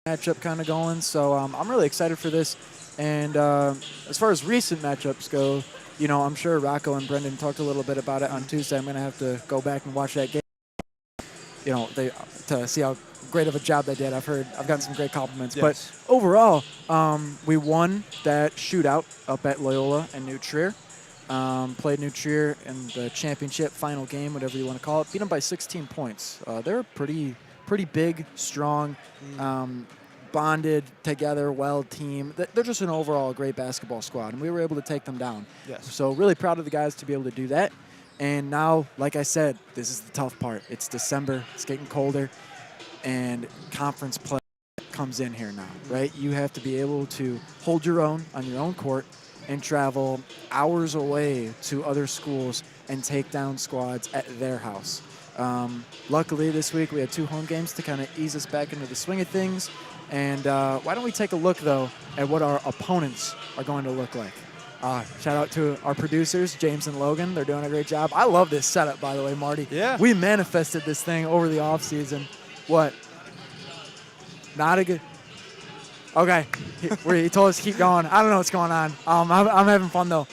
matchup kind of going. So I'm really excited for this. And as far as recent matchups go, I'm sure Rocco and Brendan talked a little bit about it on Tuesday. I'm going to have to go back and watch that game, to see how great of a job they did. I've gotten some great compliments. Yes. But overall, we won that shootout up at Loyola and New Trier. Played New Trier in the championship final game, whatever you want to call it. Beat them by 16 points. They're a pretty big, strong, bonded together, well team. They're just an overall great basketball squad, and we were able to take them down. Yes. So really proud of the guys to be able to do that. And now, like I said, this is the tough part. It's December. It's getting colder, and conference play comes in here now, right? You have to be able to hold your own on your own court and travel hours away to other schools and take down squads at their house. Luckily, this week we had 2 home games to kind of ease us back into the swing of things. And why don't we take a look, though, at what our opponents are going to look like. Shout out to our producers, James and Logan. They're doing a great job. I love this setup, by the way, Marty. Yeah. We manifested this thing over the offseason. What? Not a good... Okay. He told us to keep going. I don't know what's going on. I'm having fun, though.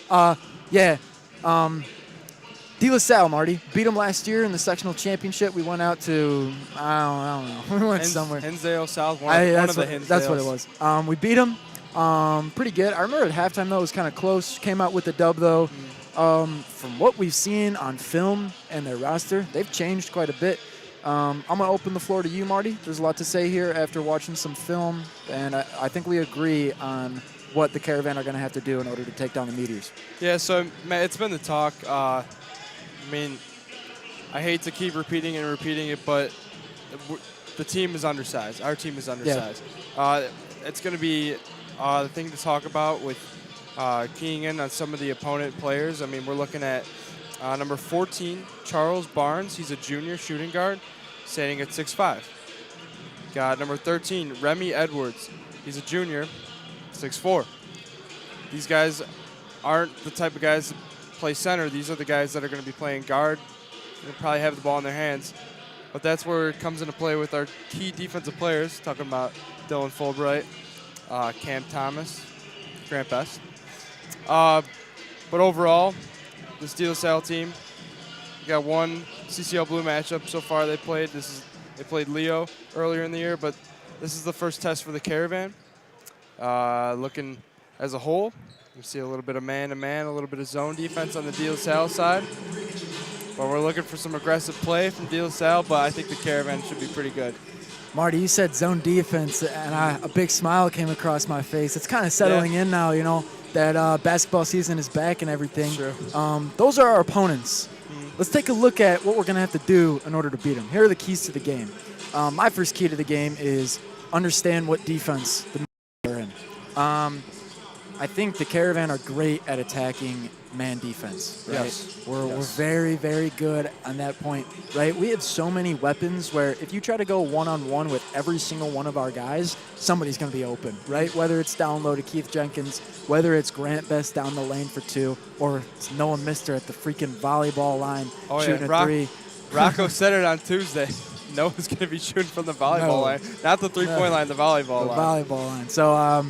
Yeah. De La Salle, Marty. Beat them last year in the sectional championship. We went out to, I don't know. We went somewhere. Hinsdale South, one of the Hinsdales. That's what it was. We beat them. Pretty good. I remember at halftime, though, it was kind of close. Came out with the dub, though. From what we've seen on film and their roster, they've changed quite a bit. I'm going to open the floor to you, Marty. There's a lot to say here after watching some film, and I think we agree on what the Caravan are going to have to do in order to take down the Meteors. Yeah, so it's been the talk. I hate to keep repeating it, but the team is undersized. Our team is undersized. Yeah. It's going to be the thing to talk about with keying in on some of the opponent players. We're looking at number 14, Charles Barnes. He's a junior shooting guard, standing at 6'5". Got number 13, Remy Edwards. He's a junior, 6'4". These guys aren't the type of guys that play center. These are the guys that are going to be playing guard. They'll probably have the ball in their hands. But that's where it comes into play with our key defensive players, talking about Dylan Fulbright, Cam Thomas, Grant Best. But overall, this De La Salle team, we got one CCL Blue matchup so far they played. They played Leo earlier in the year, but this is the first test for the Caravan. Looking as a whole, you see a little bit of man-to-man, a little bit of zone defense on the De La Salle side. But we're looking for some aggressive play from De La Salle, but I think the Caravan should be pretty good. Marty, you said zone defense, and a big smile came across my face. It's kind of settling in now, that basketball season is back and everything. Sure. Those are our opponents. Let's take a look at what we're going to have to do in order to beat them. Here are the keys to the game. My first key to the game is understand what defense the Meteors are in. I think the Caravan are great at attacking man defense, right? Yes. We're very, very good on that point, right? We have so many weapons where if you try to go one-on-one with every single one of our guys, somebody's going to be open, right? Whether it's down low to Keith Jenkins, whether it's Grant Best down the lane for 2, or it's Noah Mister at the freaking volleyball line shooting a 3. Rocco said it on Tuesday. Noah's going to be shooting from the volleyball line. Not the three-point line, the volleyball line. The volleyball line. So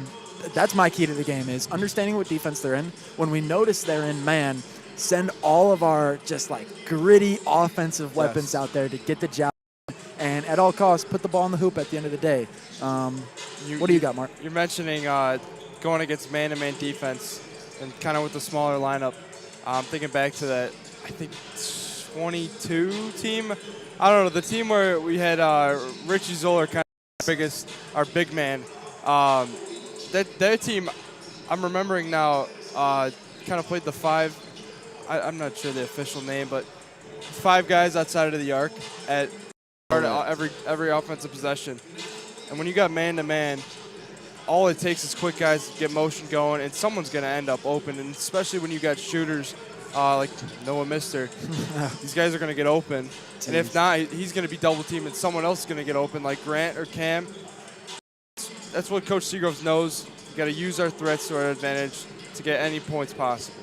that's my key to the game is understanding what defense they're in. When we notice they're in man, send all of our just gritty offensive weapons out there to get the job done. And at all costs, put the ball in the hoop at the end of the day. What do you got, Mark? You're mentioning going against man-to-man defense and kind of with the smaller lineup. I'm thinking back to that, I think, 22 team. I don't know, the team where we had Richie Zoller kind of our big man. That team, I'm remembering now, kind of played the 5. I'm not sure the official name, but 5 guys outside of the arc at every offensive possession. And when you got man-to-man, all it takes is quick guys to get motion going, and someone's going to end up open. And especially when you got shooters like Noah Mister, these guys are going to get open. Jeez. And if not, he's going to be double-teamed, and someone else is going to get open, like Grant or Cam. That's what Coach Seagroves knows. We've got to use our threats to our advantage to get any points possible.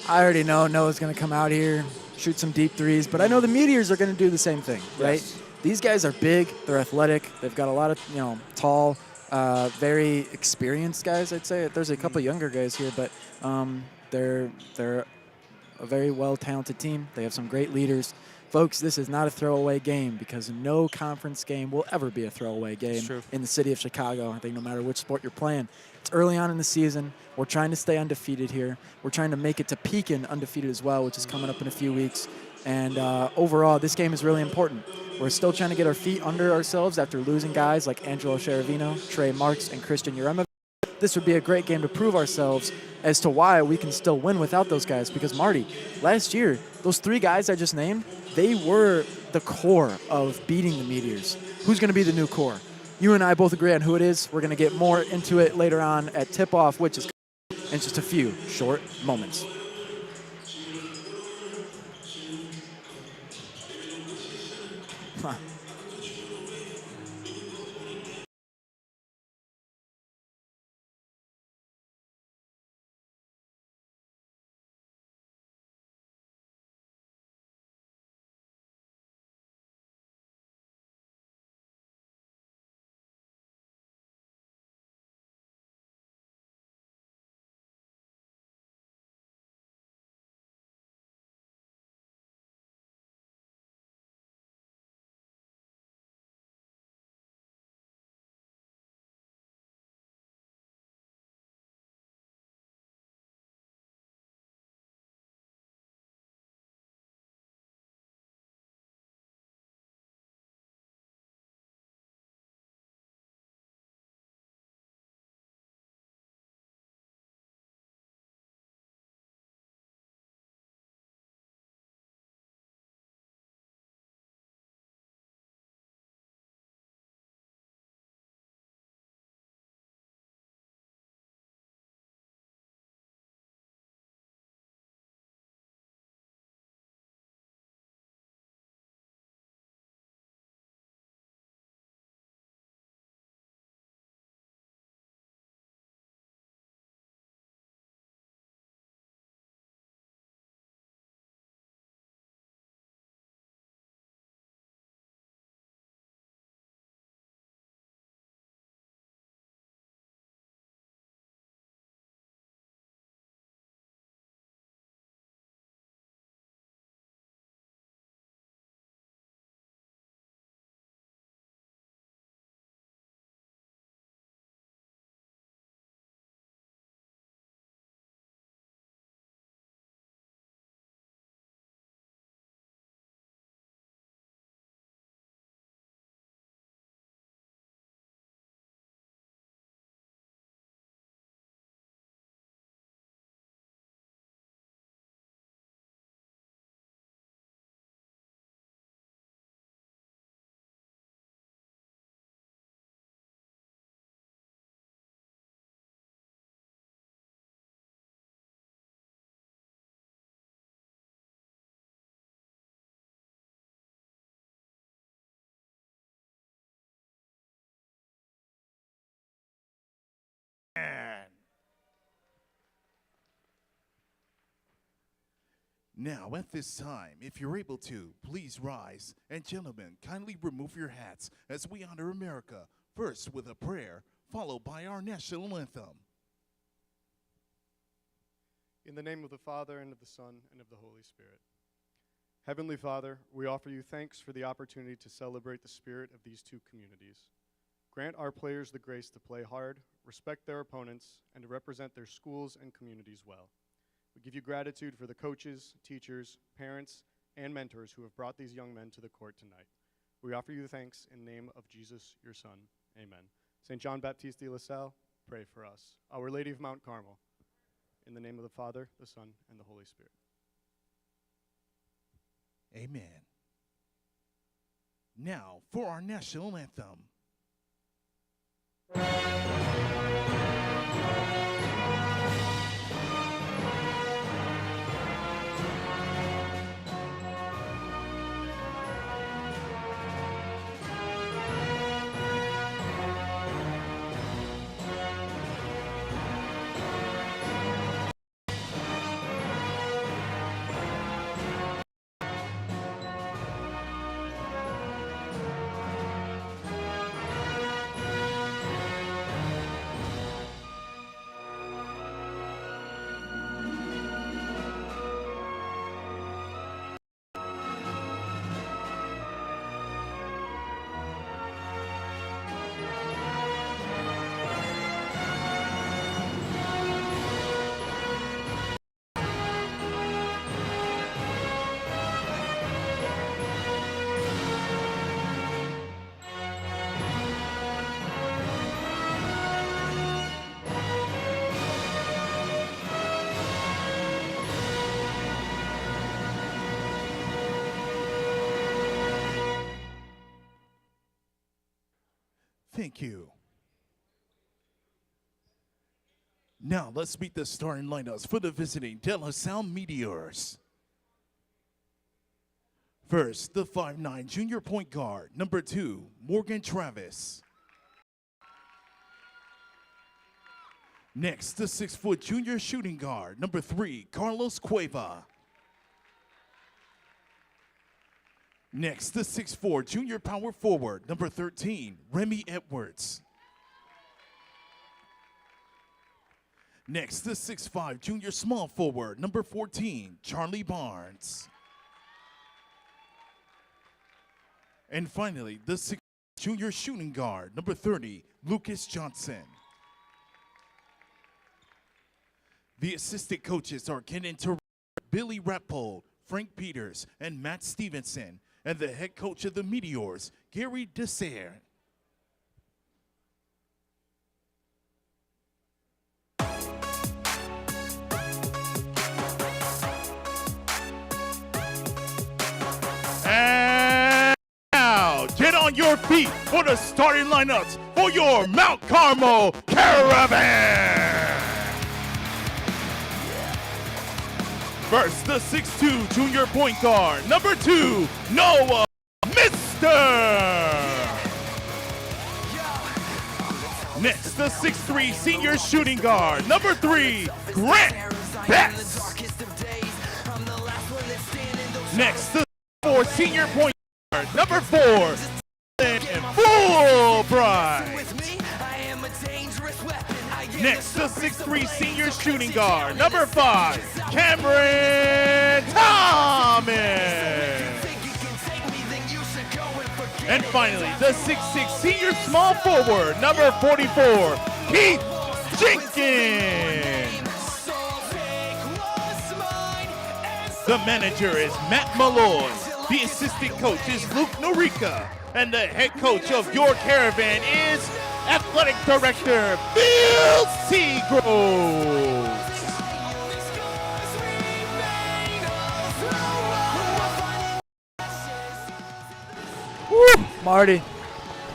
I already know Noah's going to come out here, shoot some deep threes, but I know the Meteors are going to do the same thing, right? Yes. These guys are big, they're athletic, they've got a lot of, tall, very experienced guys, I'd say. There's a couple younger guys here, but they're a very well-talented team. They have some great leaders. Folks, this is not a throwaway game because no conference game will ever be a throwaway game in the city of Chicago. I think no matter which sport you're playing. It's early on in the season. We're trying to stay undefeated here. We're trying to make it to Pekin undefeated as well, which is coming up in a few weeks. And overall, this game is really important. We're still trying to get our feet under ourselves after losing guys like Angelo Cheravino, Trey Marks, and Christian Uremovic. This would be a great game to prove ourselves as to why we can still win without those guys. Because, Marty, last year, those 3 guys I just named, they were the core of beating the Meteors. Who's going to be the new core? You and I both agree on who it is. We're going to get more into it later on at tip-off, which is in just a few short moments. Huh. Now, at this time, if you're able to, please rise. And gentlemen, kindly remove your hats as we honor America, first with a prayer, followed by our national anthem. In the name of the Father, and of the Son, and of the Holy Spirit. Heavenly Father, we offer you thanks for the opportunity to celebrate the spirit of these 2 communities. Grant our players the grace to play hard, respect their opponents, and to represent their schools and communities well. We give you gratitude for the coaches, teachers, parents, and mentors who have brought these young men to the court tonight. We offer you thanks in the name of Jesus, your Son. Amen. St. John Baptiste de La Salle, pray for us. Our Lady of Mount Carmel, in the name of the Father, the Son, and the Holy Spirit. Amen. Now, for our national anthem. Thank you. Now let's meet the starting lineups for the visiting De La Salle Meteors. First, the 5'9" junior point guard, number 2, Morgan Travis. Next, the 6' junior shooting guard, number 3, Carlos Cueva. Next, the 6'4" junior power forward, number 13, Remy Edwards. Next, the 6'5" junior small forward, number 14, Charlie Barnes. And finally, the 6' junior shooting guard, number 30, Lucas Johnson. The assistant coaches are Kenan Terrell, Billy Rappold, Frank Peters, and Matt Stevenson, and the head coach of the Meteors, Gary Dessert. And now, get on your feet for the starting lineups for your Mount Carmel Caravan. First, the 6'2" junior point guard, number 2, Noah Mister. Next, the 6'3" senior shooting guard, number 3, Grant Best. Next, the 4 senior point guard, number 4, Fulbright. Next, the 6'3" senior shooting guard, number 5, Cameron Thomas. And finally, the 6'6" senior small forward, number 44, Keith Jenkins. The manager is Matt Malloy. The assistant coach is Luke Norica. And the head coach of your Caravan is Athletic Director Bill Seagroves. Woo, Marty,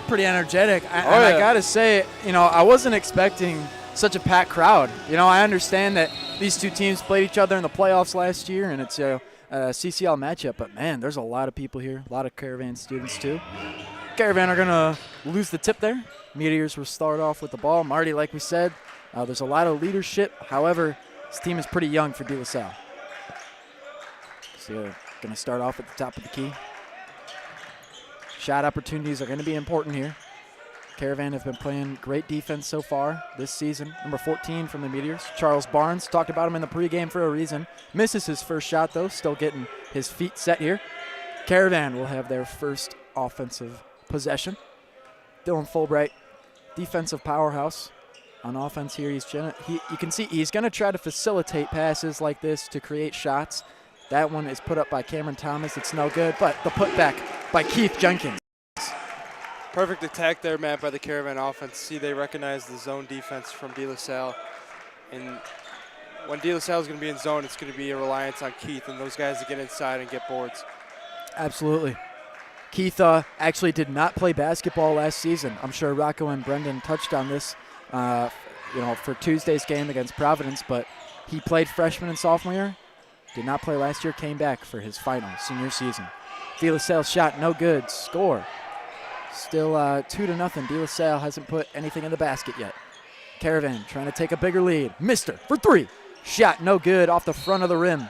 pretty energetic. And I gotta say, I wasn't expecting such a packed crowd. I understand that these two teams played each other in the playoffs last year, and it's a CCL matchup. But man, there's a lot of people here, a lot of Caravan students too. Caravan are gonna lose the tip there. Meteors will start off with the ball. Marty, like we said, there's a lot of leadership. However, this team is pretty young for De La Salle. So gonna start off at the top of the key. Shot opportunities are going to be important here. Caravan have been playing great defense so far this season. Number 14 from the Meteors, Charles Barnes. Talked about him in the pregame for a reason. Misses his first shot, though. Still getting his feet set here. Caravan will have their first offensive possession. Dylan Fulbright, defensive powerhouse. On offense here, you can see he's going to try to facilitate passes like this to create shots. That one is put up by Cameron Thomas. It's no good, but the putback by Keith Jenkins. Perfect attack there, Matt, by the Caravan offense. See, they recognize the zone defense from De La Salle. And when De La Salle is going to be in zone, it's going to be a reliance on Keith and those guys to get inside and get boards. Absolutely. Keith actually did not play basketball last season. I'm sure Rocco and Brendan touched on this, for Tuesday's game against Providence, but he played freshman and sophomore year. Did not play last year, came back for his final senior season. De La Salle shot, no good. Score. Still 2-0. De La Salle hasn't put anything in the basket yet. Caravan trying to take a bigger lead. Mister for 3. Shot, no good, off the front of the rim.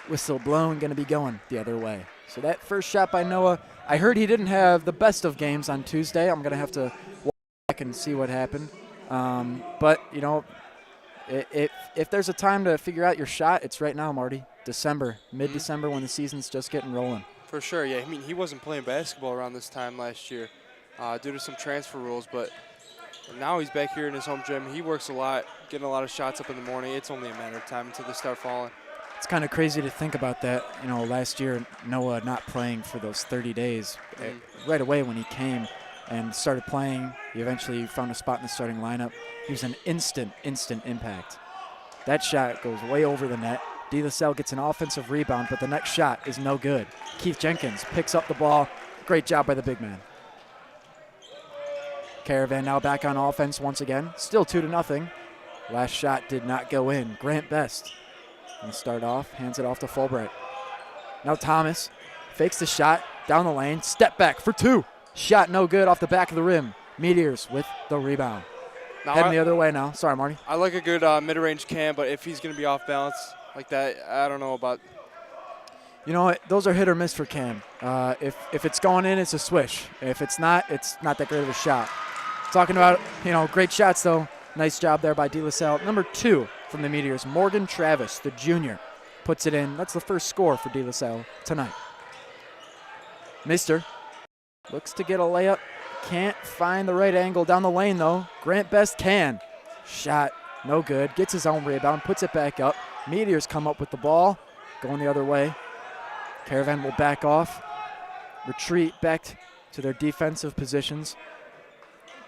Whistle blown, going to be going the other way. So that first shot by Noah, I heard he didn't have the best of games on Tuesday. I'm going to have to walk back and see what happened. But, if there's a time to figure out your shot, it's right now, Marty. December, mid-December, when the season's just getting rolling. For sure, yeah. I mean, he wasn't playing basketball around this time last year due to some transfer rules, but now he's back here in his home gym. He works a lot, getting a lot of shots up in the morning. It's only a matter of time until they start falling. It's kind of crazy to think about that. Last year, Noah not playing for those 30 days. Right away when he came and started playing, he eventually found a spot in the starting lineup. He was an instant impact. That shot goes way over the net. De La Salle gets an offensive rebound, but the next shot is no good. Keith Jenkins picks up the ball. Great job by the big man. Caravan now back on offense once again. Still 2-0. Last shot did not go in. Grant Best going to start off, hands it off to Fulbright. Now Thomas fakes the shot down the lane. Step back for 2. Shot no good off the back of the rim. Meteors with the rebound. Heading the other way now. Sorry, Marty. I like a good mid-range cam, but if he's going to be off balance like that, I don't know about. You know what? Those are hit or miss for Cam. If it's going in, it's a swish. If it's not that great of a shot. Talking about, great shots, though. Nice job there by De La Salle. Number 2 from the Meteors, Morgan Travis, the junior, puts it in. That's the first score for De La Salle tonight. Mister looks to get a layup. Can't find the right angle down the lane, though. Grant Best can. Shot, no good. Gets his own rebound, puts it back up. Meteors come up with the ball, going the other way. Caravan will back off, retreat back to their defensive positions.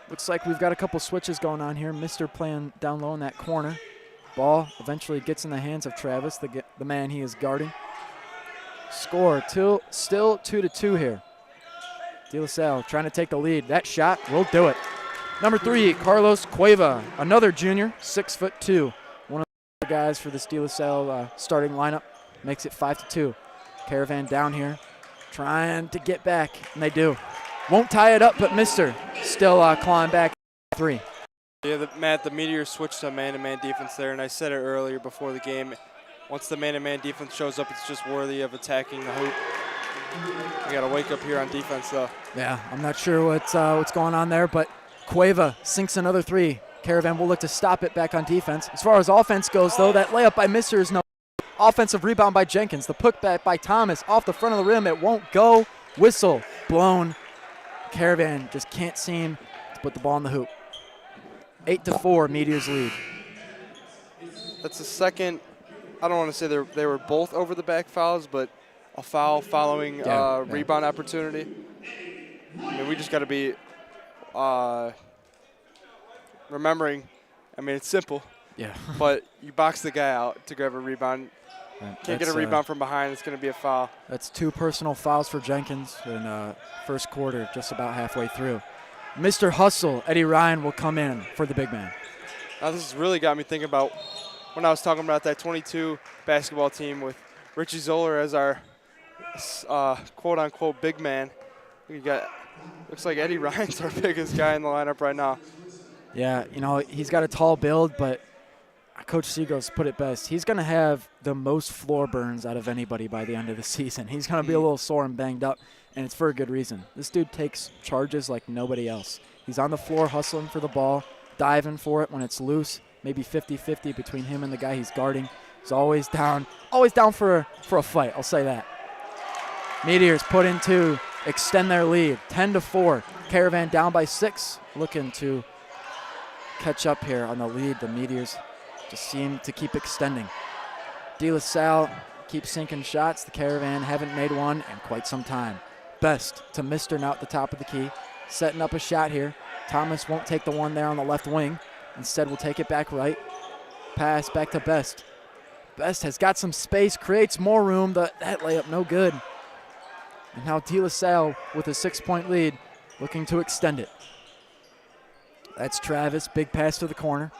Looks like we've got a couple switches going on here. Mister playing down low in that corner. Ball eventually gets in the hands of Travis, the man he is guarding. Score, still 2-2 here. De La Salle trying to take the lead. That shot will do it. Number 3, Carlos Cueva, another junior, 6'2". One of the guys for this De La Salle starting lineup. Makes it 5-2. Caravan down here, trying to get back, and they do. Won't tie it up, but Mister still clawing back 3. Yeah, Matt, the Meteors switched to man-to-man defense there, and I said it earlier before the game. Once the man-to-man defense shows up, it's just worthy of attacking the hoop. We got to wake up here on defense, though. Yeah, I'm not sure what's going on there, but Cueva sinks another 3. Caravan will look to stop it back on defense. As far as offense goes, though, that layup by Mister is no. Offensive rebound by Jenkins. The putback by Thomas off the front of the rim. It won't go. Whistle blown. Caravan just can't seem to put the ball in the hoop. 8-4, Meteors lead. That's the second. I don't want to say they were both over the back fouls, but a foul following rebound opportunity. I mean, we just got to be remembering. I mean, it's simple. Yeah. But you box the guy out to grab a rebound. Can't get a rebound from behind. It's going to be a foul. That's 2 personal fouls for Jenkins in first quarter, just about halfway through. Mr. Hustle, Eddie Ryan, will come in for the big man. Now, this has really got me thinking about when I was talking about that 22 basketball team with Richie Zoller as our quote-unquote big man. Looks like Eddie Ryan's our biggest guy in the lineup right now. Yeah, he's got a tall build, but Coach Seagroves put it best. He's going to have the most floor burns out of anybody by the end of the season. He's going to be a little sore and banged up, and it's for a good reason. This dude takes charges like nobody else. He's on the floor hustling for the ball, diving for it when it's loose, maybe 50-50 between him and the guy he's guarding. He's always down for a fight, I'll say that. Meteors put in 2, extend their lead, 10-4. Caravan down by 6, looking to catch up here on the lead. The Meteors just seem to keep extending. De La Salle keeps sinking shots. The Caravan haven't made one in quite some time. Best to Mister now at the top of the key. Setting up a shot here. Thomas won't take the one there on the left wing. Instead, will take it back right. Pass back to Best. Best has got some space, creates more room. That layup no good. And now De La Salle with a 6-point lead, looking to extend it. That's Travis, big pass to the corner.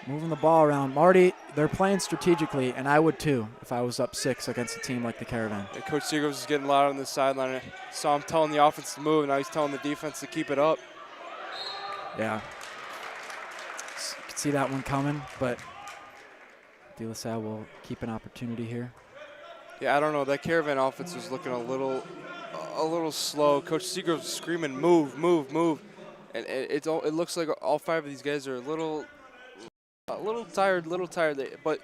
Moving the ball around. Marty, they're playing strategically, and I would too if I was up 6 against a team like the Caravan. Yeah, Coach Seagroves is getting loud on the sideline. I saw him telling the offense to move, and now he's telling the defense to keep it up. Yeah. You can see that one coming, but De La Salle will keep an opportunity here. Yeah, I don't know. That Caravan offense was looking a little slow. Coach Seagroves is screaming, move, move, move. And it looks like all 5 of these guys are a little tired. But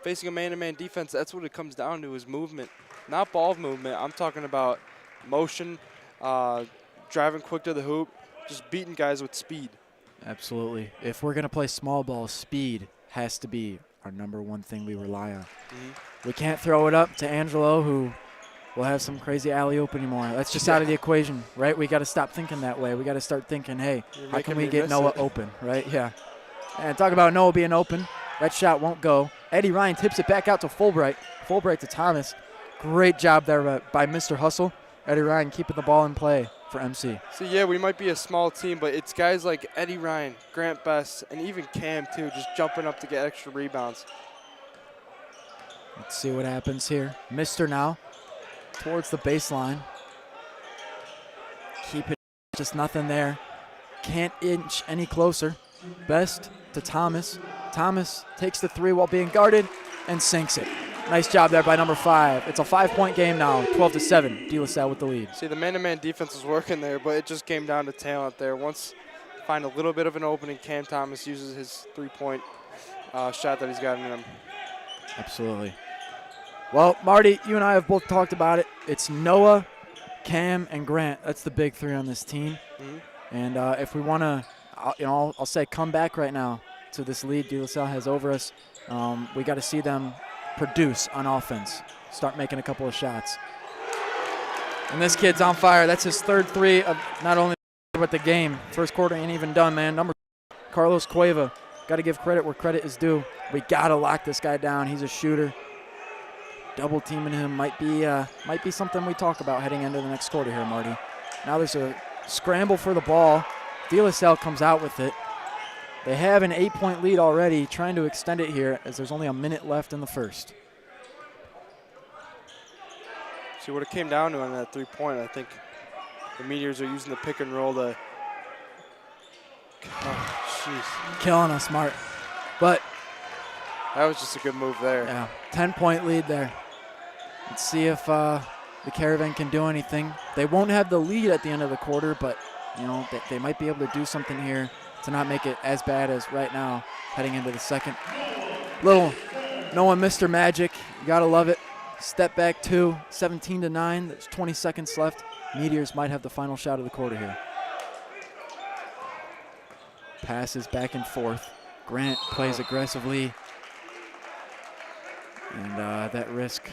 facing a man-to-man defense, that's what it comes down to is movement, not ball movement. I'm talking about motion, driving quick to the hoop, just beating guys with speed. Absolutely. If we're going to play small ball, speed has to be our number one thing we rely on. Mm-hmm. We can't throw it up to Angelo, who will have some crazy alley-oop anymore. That's just out of the equation, right? We got to stop thinking that way. We got to start thinking, hey, how can we get Noah open, right? Yeah. And talk about Noah being open. That shot won't go. Eddie Ryan tips it back out to Fulbright. Fulbright to Thomas. Great job there by Mr. Hustle. Eddie Ryan keeping the ball in play for MC. So, yeah, we might be a small team, but it's guys like Eddie Ryan, Grant Best, and even Cam, too, just jumping up to get extra rebounds. Let's see what happens here. Mister now towards the baseline. Keep it, just nothing there. Can't inch any closer. Best to Thomas. Thomas takes the three while being guarded and sinks it. Nice job there by number 5. It's a 5-point game now, 12-7. De La Salle with the lead. See, the man-to-man defense was working there, but it just came down to talent there. Once you find a little bit of an opening, Cam Thomas uses his three-point shot that he's got in him. Absolutely. Well, Marty, you and I have both talked about it. It's Noah, Cam, and Grant. That's the big 3 on this team. And if we want to, I'll say come back right now to this lead De La Salle has over us. We got to see them produce on offense, start making a couple of shots. And this kid's on fire. That's his 3rd 3 of not only but the game. First quarter ain't even done, man. Number Carlos Cueva. Got to give credit where credit is due. We got to lock this guy down. He's a shooter. Double teaming him might be something we talk about heading into the next quarter here, Marty. Now there's a scramble for the ball. De La Salle comes out with it. They have an 8-point lead already, trying to extend it here as there's only a minute left in the first. See what it came down to on that 3-point. I think the Meteors are using the pick and roll to. Oh, jeez. Killing us, Smart. But that was just a good move there. Yeah, 10-point lead there. Let's see if the Caravan can do anything. They won't have the lead at the end of the quarter, but they might be able to do something here to not make it as bad as right now heading into the second. Little Noah Mr. Magic. You got to love it. Step back 2, 17-9. There's 20 seconds left. Meteors might have the final shot of the quarter here. Passes back and forth. Grant plays aggressively. And that risk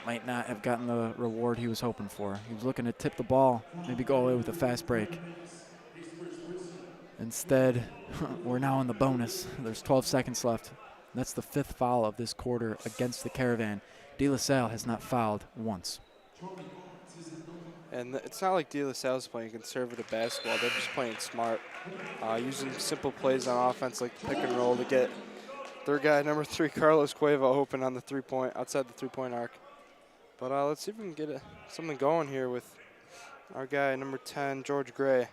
might not have gotten the reward he was hoping for. He was looking to tip the ball, maybe go away with a fast break. Instead, we're now in the bonus. There's 12 seconds left. That's the 5th foul of this quarter against the Caravan. De La Salle has not fouled once. And it's not like De La Salle's playing conservative basketball. They're just playing smart, using simple plays on offense like pick and roll to get their guy, number 3, Carlos Cueva, open on the 3-point, outside the 3-point arc. But let's see if we can get something going here with our guy, number 10, George Gray.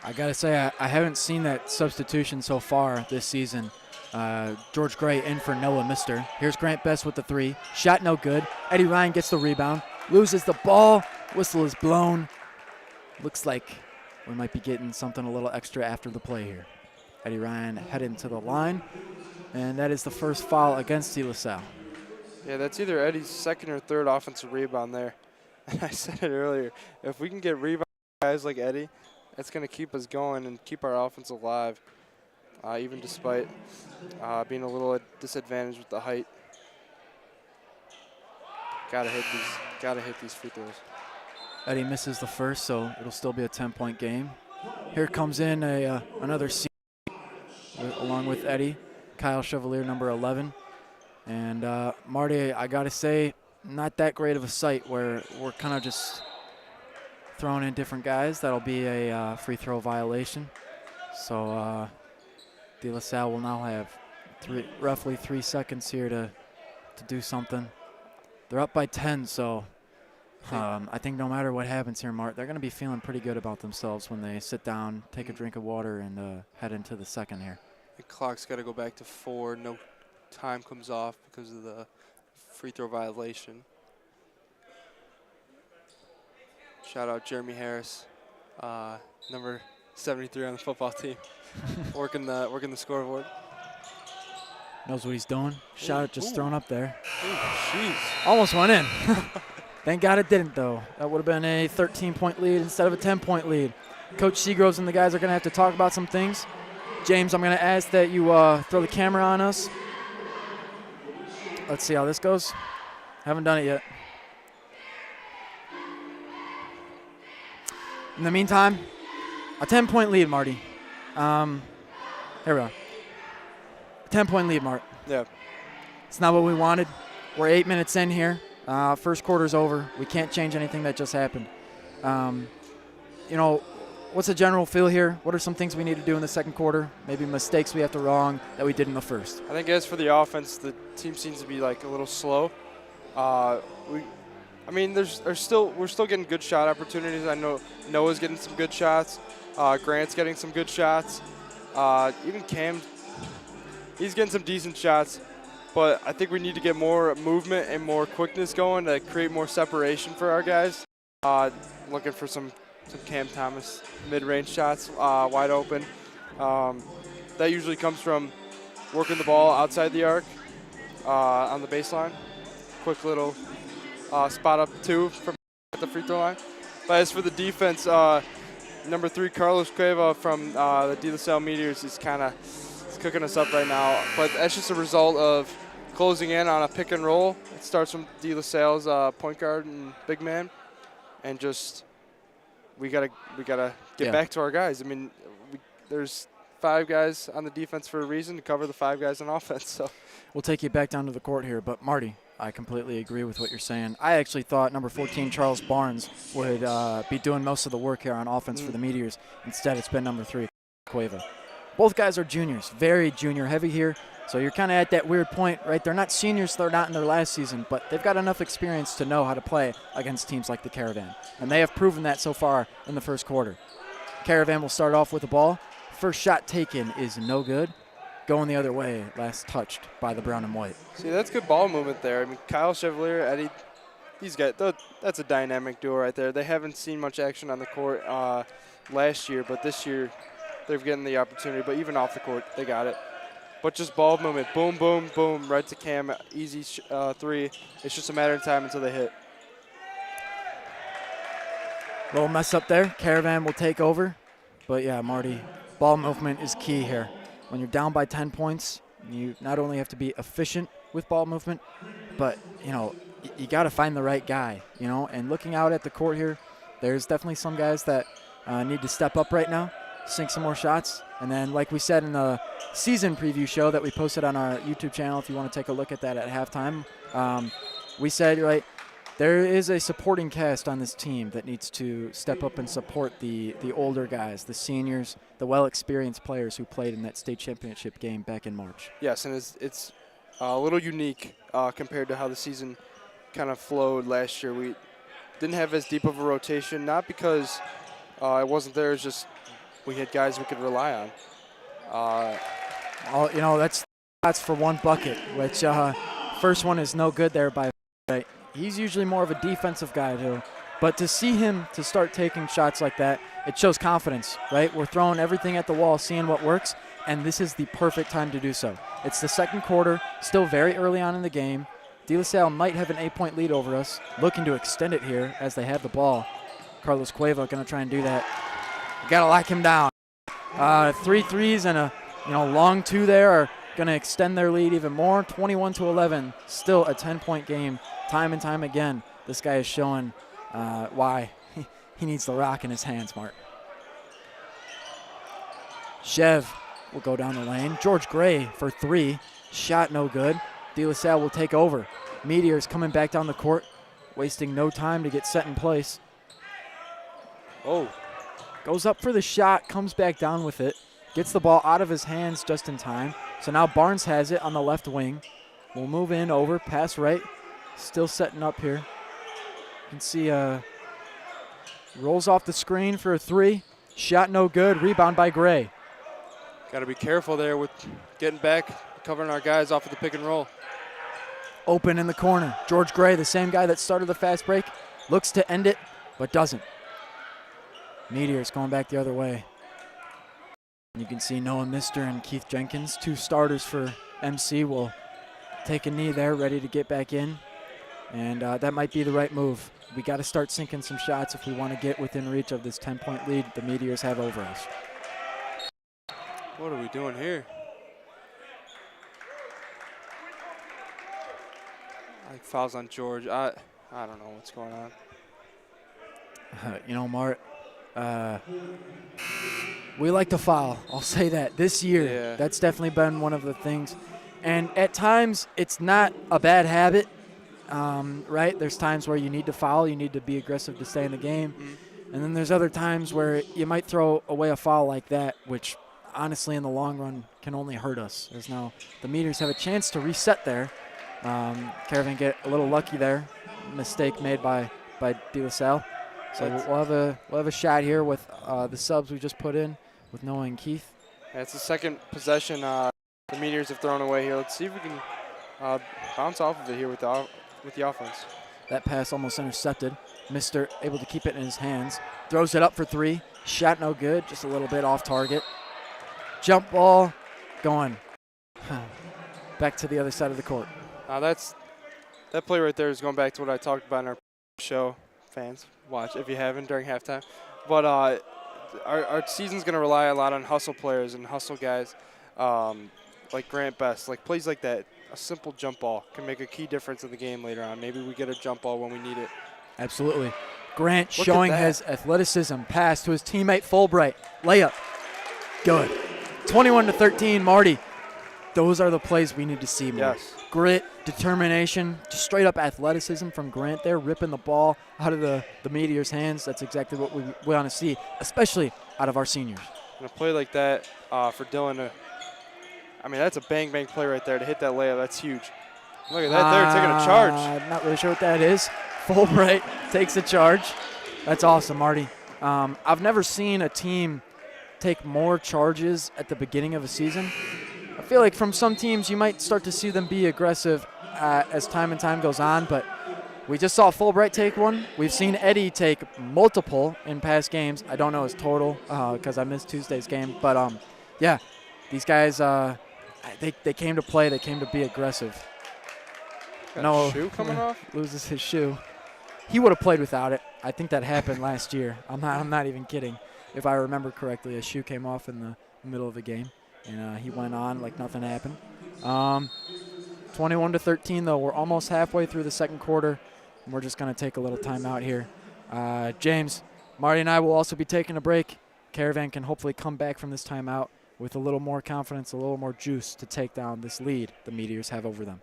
I got to say, I haven't seen that substitution so far this season. George Gray in for Noah Mister. Here's Grant Best with the 3. Shot no good. Eddie Ryan gets the rebound. Loses the ball. Whistle is blown. Looks like we might be getting something a little extra after the play here. Eddie Ryan heading to the line. And that is the first foul against De La Salle. Yeah, that's either Eddie's 2nd or 3rd offensive rebound there. And I said it earlier. If we can get rebound guys like Eddie, it's going to keep us going and keep our offense alive, even despite being a little at disadvantage with the height. Gotta hit these free throws. Eddie misses the first, so it'll still be a 10-point game. Here comes in another C along with Eddie, Kyle Chevalier, number 11. And Marty, I gotta say, not that great of a sight where we're kind of just throwing in different guys. That'll be a free throw violation. So De La Salle will now have roughly 3 seconds here to do something. They're up by 10, so I think no matter what happens here, Mart, they're going to be feeling pretty good about themselves when they sit down, take a drink of water, and head into the second here. The clock's got to go back to 4. No time comes off because of the free throw violation. Shout out Jeremy Harris, number 73 on the football team, working the scoreboard. Knows what he's doing. Shot just thrown up there. Jeez. Almost went in. Thank God it didn't, though. That would have been a 13-point lead instead of a 10-point lead. Coach Seagroves and the guys are going to have to talk about some things. James, I'm going to ask that you throw the camera on us. Let's see how this goes. Haven't done it yet. In the meantime, a 10-point lead, Marty. Here we are. 10-point lead, Mart. Yeah. It's not what we wanted. We're 8 minutes in here. First quarter's over. We can't change anything that just happened. You know, what's the general feel here? What are some things we need to do in the second quarter? Maybe mistakes we have to wrong that we did in the first. I think as for the offense, the team seems to be like a little slow. We're still getting good shot opportunities. I know Noah's getting some good shots. Grant's getting some good shots. Even Cam, he's getting some decent shots. But I think we need to get more movement and more quickness going to create more separation for our guys. Looking for some Cam Thomas mid-range shots wide open. That usually comes from working the ball outside the arc on the baseline. Quick little spot up two from at the free throw line. But as for the defense, number 3, Carlos Cueva from the De La Salle Meteors is kind of cooking us up right now. But that's just a result of closing in on a pick and roll. It starts from De La Salle's point guard and big man, and just we gotta get back to our guys. I mean, there's 5 guys on the defense for a reason to cover the 5 guys on offense. So we'll take you back down to the court here, but Marty, I completely agree with what you're saying. I actually thought number 14, Charles Barnes, would be doing most of the work here on offense for the Meteors. Instead, it's been number 3, Cueva. Both guys are juniors, very junior heavy here. So you're kind of at that weird point, right? They're not seniors, they're not in their last season, but they've got enough experience to know how to play against teams like the Caravan. And they have proven that so far in the first quarter. Caravan will start off with the ball. First shot taken is no good. Going the other way, last touched by the brown and white. See, that's good ball movement there. I mean, Kyle Chevalier, Eddie, that's a dynamic duo right there. They haven't seen much action on the court last year, but this year they're getting the opportunity. But even off the court, they got it. But just ball movement, boom, boom, boom, right to Cam, easy 3. It's just a matter of time until they hit. Little mess up there. Caravan will take over. But, yeah, Marty, ball movement is key here. When you're down by 10 points, you not only have to be efficient with ball movement, but, you know, you got to find the right guy, you know. And looking out at the court here, there's definitely some guys that need to step up right now, sink some more shots. And then, like we said in the season preview show that we posted on our YouTube channel, if you want to take a look at that at halftime, we said, right, there is a supporting cast on this team that needs to step up and support the older guys, the seniors, the well-experienced players who played in that state championship game back in March. Yes, and it's a little unique compared to how the season kind of flowed last year. We didn't have as deep of a rotation, not because it wasn't there, it's just we had guys we could rely on. You know, that's for one bucket, which first one is no good there by right. He's usually more of a defensive guy too. But to see him to start taking shots like that, it shows confidence, right? We're throwing everything at the wall, seeing what works, and this is the perfect time to do so. It's the second quarter, still very early on in the game. De La Salle might have an 8-point lead over us, looking to extend it here as they have the ball. Carlos Cueva going to try and do that. Got to lock him down. 3 threes and a long 2 there are going to extend their lead even more. 21-11, still a 10-point game. Time and time again, this guy is showing why he needs the rock in his hands, Mark. Chev will go down the lane. George Gray for 3. Shot no good. De La Salle will take over. Meteors coming back down the court, wasting no time to get set in place. Oh. Goes up for the shot, comes back down with it. Gets the ball out of his hands just in time. So now Barnes has it on the left wing. We'll move in over, pass right. Still setting up here. You can see rolls off the screen for a 3. Shot no good. Rebound by Gray. Got to be careful there with getting back, covering our guys off of the pick and roll. Open in the corner. George Gray, the same guy that started the fast break, looks to end it, but doesn't. Meteors going back the other way. You can see Noah Mister and Keith Jenkins, 2 starters for MC, will take a knee there, ready to get back in. And that might be the right move. We got to start sinking some shots if we want to get within reach of this 10-point lead the Meteors have over us. What are we doing here? Like fouls on George. I don't know what's going on. You know, Mart, we like to foul. I'll say that. This year, that's definitely been one of the things. And at times, it's not a bad habit, right? There's times where you need to foul. You need to be aggressive to stay in the game. And then there's other times where you might throw away a foul like that, which honestly in the long run can only hurt us. As now the Meteors have a chance to reset there. Caravan get a little lucky there. Mistake made by De La Salle. So we'll have a shot here with the subs we just put in with Noah and Keith. Yeah, it's the second possession the Meteors have thrown away here. Let's see if we can bounce off of it here with the offense. That pass almost intercepted. Mister able to keep it in his hands. Throws it up for three. Shot no good, just a little bit off target. Jump ball going back to the other side of the court. That play right there is going back to what I talked about in our show. Fans, watch if you haven't during halftime. But our season's going to rely a lot on hustle players and hustle guys like Grant Best. Like plays like that, a simple jump ball can make a key difference in the game later on. Maybe we get a jump ball when we need it. Absolutely. Grant showing his athleticism. Pass to his teammate Fulbright. Layup. Good. 21-13, Marty. Those are the plays we need to see more. Yes. Grit, determination, just straight up athleticism from Grant there, ripping the ball out of the Meteors' hands. That's exactly what we want to see, especially out of our seniors. And a play like that for Dylan, that's a bang-bang play right there to hit that layup. That's huge. Look at that there, taking a charge. I'm not really sure what that is. Fulbright takes a charge. That's awesome, Marty. I've never seen a team take more charges at the beginning of a season. I feel like from some teams you might start to see them be aggressive as time and time goes on, but we just saw Fulbright take one. We've seen Eddie take multiple in past games. I don't know his total because I missed Tuesday's game, but yeah, these guys they came to play. They came to be aggressive. No shoe coming off. Loses his shoe. He would have played without it. I think that happened last year. I'm not even kidding. If I remember correctly, a shoe came off in the middle of the game, and he went on like nothing happened. 21-13, though. We're almost halfway through the second quarter, and we're just going to take a little time out here. James, Marty, and I will also be taking a break. Caravan can hopefully come back from this timeout with a little more confidence, a little more juice to take down this lead the Meteors have over them.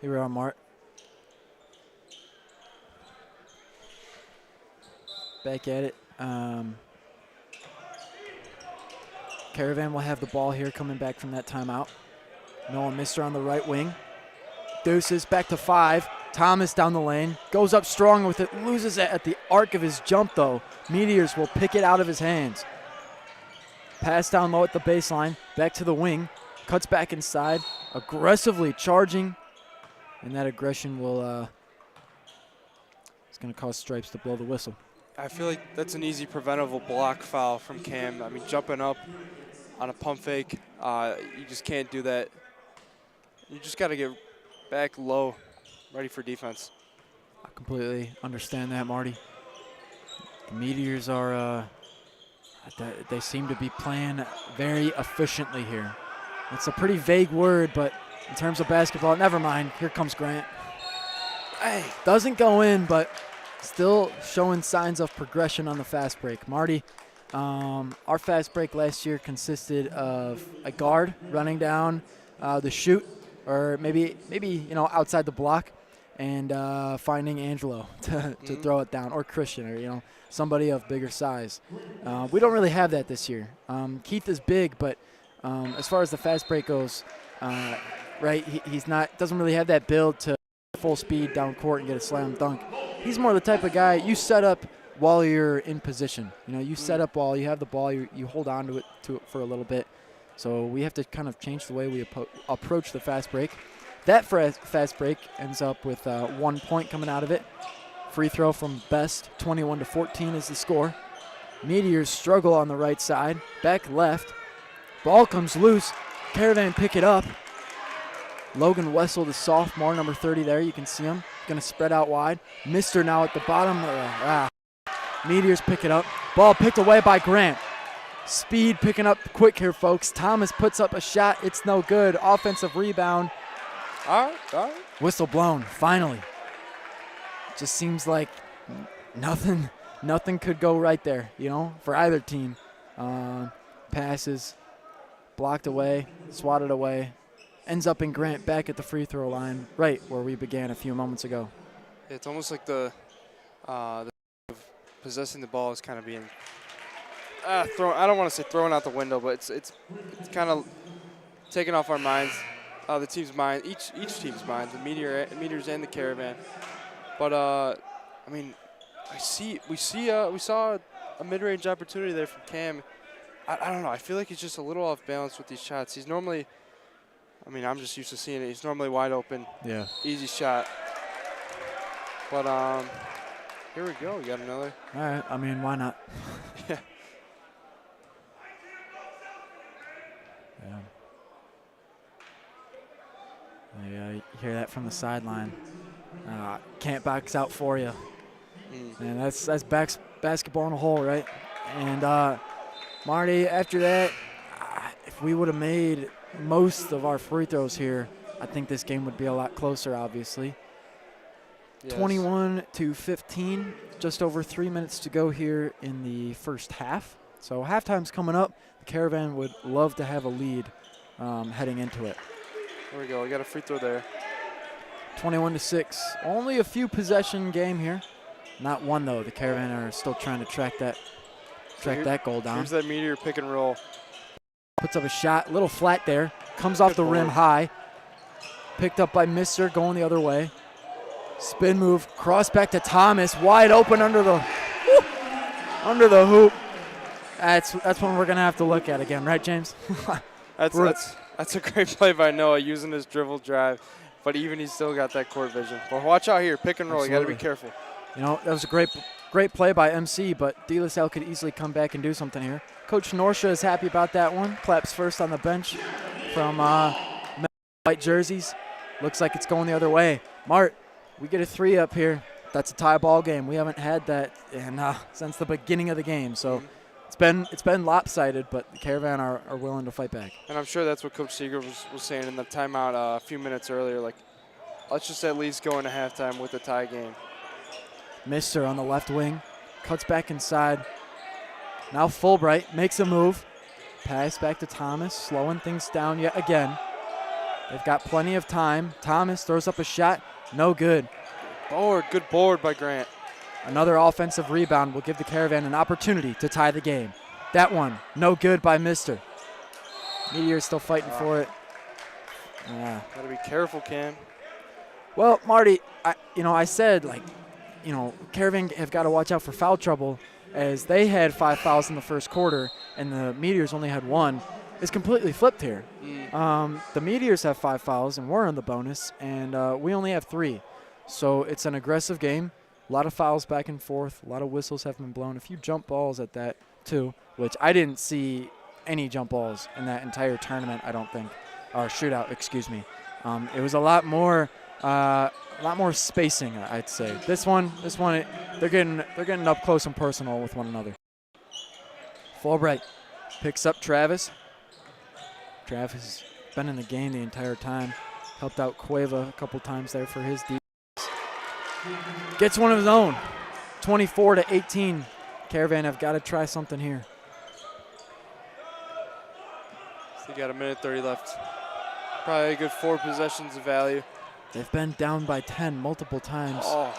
Here we are, Mart. Back at it. Caravan will have the ball here coming back from that timeout. Noah Mister on the right wing. Deuces back to 5. Thomas down the lane. Goes up strong with it. Loses it at the arc of his jump, though. Meteors will pick it out of his hands. Pass down low at the baseline. Back to the wing. Cuts back inside. Aggressively charging. And that aggression will it's going to cause Stripes to blow the whistle. I feel like that's an easy preventable block foul from Cam. I mean, jumping up on a pump fake, you just can't do that. You just got to get back low, ready for defense. I completely understand that, Marty. The Meteors are, they seem to be playing very efficiently here. It's a pretty vague word, but in terms of basketball, never mind. Here comes Grant. Hey, doesn't go in, but still showing signs of progression on the fast break. Marty, our fast break last year consisted of a guard running down the shoot, or maybe outside the block, and finding Angelo to throw it down, or Christian, or somebody of bigger size. We don't really have that this year. Keith is big, but as far as the fast break goes, right, he's doesn't really have that build to full speed down court and get a slam dunk. He's more the type of guy you set up while you're in position. You set up while you have the ball, you hold on to it for a little bit. So we have to kind of change the way we approach the fast break. That fast break ends up with 1 point coming out of it. Free throw from Best, 21-14 is the score. Meteors struggle on the right side. Back left. Ball comes loose. Caravan pick it up. Logan Wessel, the sophomore, number 30 there. You can see him. Going to spread out wide. Mister now at the bottom. Meteors pick it up. Ball picked away by Grant. Speed picking up quick here, folks. Thomas puts up a shot. It's no good. Offensive rebound. All right. Whistle blown, finally. Just seems like nothing could go right there, for either team. Passes, blocked away, swatted away. Ends up in Grant back at the free throw line, right where we began a few moments ago. It's almost like the possessing the ball is kind of being thrown. I don't want to say thrown out the window, but it's kind of taken off our minds, the team's mind, each team's mind, the Meteors and the Caravan. But we saw a mid-range opportunity there from Cam. I don't know. I feel like he's just a little off balance with these shots. He's normally, I'm just used to seeing it. He's normally wide open. Yeah. Easy shot. But here we go. We got another. All right. Why not? Yeah. Yeah, you hear that from the sideline. Can't box out for you. And that's basketball in a hole, right? And Marty, after that, if we would have made most of our free throws here, I think this game would be a lot closer, obviously. Yes. 21-15, just over 3 minutes to go here in the first half. So halftime's coming up. The Caravan would love to have a lead heading into it. There we go. We got a free throw there. 21-6. Only a few possession game here. Not one, though. The Caravan are still trying to track that goal down. Here's that Meteor pick and roll. Puts up a shot. Little flat there. Comes off the rim high. Picked up by Mister, going the other way. Spin move. Cross back to Thomas. Wide open under the hoop. That's one we're going to have to look at again. Right, James? That's a great play by Noah using his dribble drive, but even he's still got that court vision. Well, watch out here, pick and roll. Absolutely. You got to be careful. That was a great play by MC, but De La Salle could easily come back and do something here. Coach Norsha is happy about that one. Claps first on the bench from white jerseys. Looks like it's going the other way. Mart, we get a 3 up here. That's a tie ball game. We haven't had that since the beginning of the game, so. It's been lopsided, but the Caravan are willing to fight back. And I'm sure that's what Coach Seeger was saying in the timeout a few minutes earlier. Like, let's just at least go into halftime with a tie game. Mister on the left wing, cuts back inside. Now Fulbright makes a move. Pass back to Thomas, slowing things down yet again. They've got plenty of time. Thomas throws up a shot, no good. Good board by Grant. Another offensive rebound will give the Caravan an opportunity to tie the game. That one, no good by Mister. Meteor's still fighting for it. Gotta be careful, Cam. Well, Marty, I said, Caravan have got to watch out for foul trouble, as they had 5 fouls in the first quarter, and the Meteors only had 1. It's completely flipped here. The Meteors have 5 fouls, and we're in the bonus, and we only have 3. So it's an aggressive game. A lot of fouls back and forth. A lot of whistles have been blown. A few jump balls at that, too, which I didn't see any jump balls in that entire tournament, I don't think. Or shootout, excuse me. It was a lot more spacing, I'd say. This one, they're getting up close and personal with one another. Fulbright picks up Travis. Travis has been in the game the entire time. Helped out Cueva a couple times there for his defense. Gets one of his own. 24-18. Caravan have got to try something here. So got a minute 30 left. Probably a good 4 possessions of value. They've been down by 10 multiple times. Oh.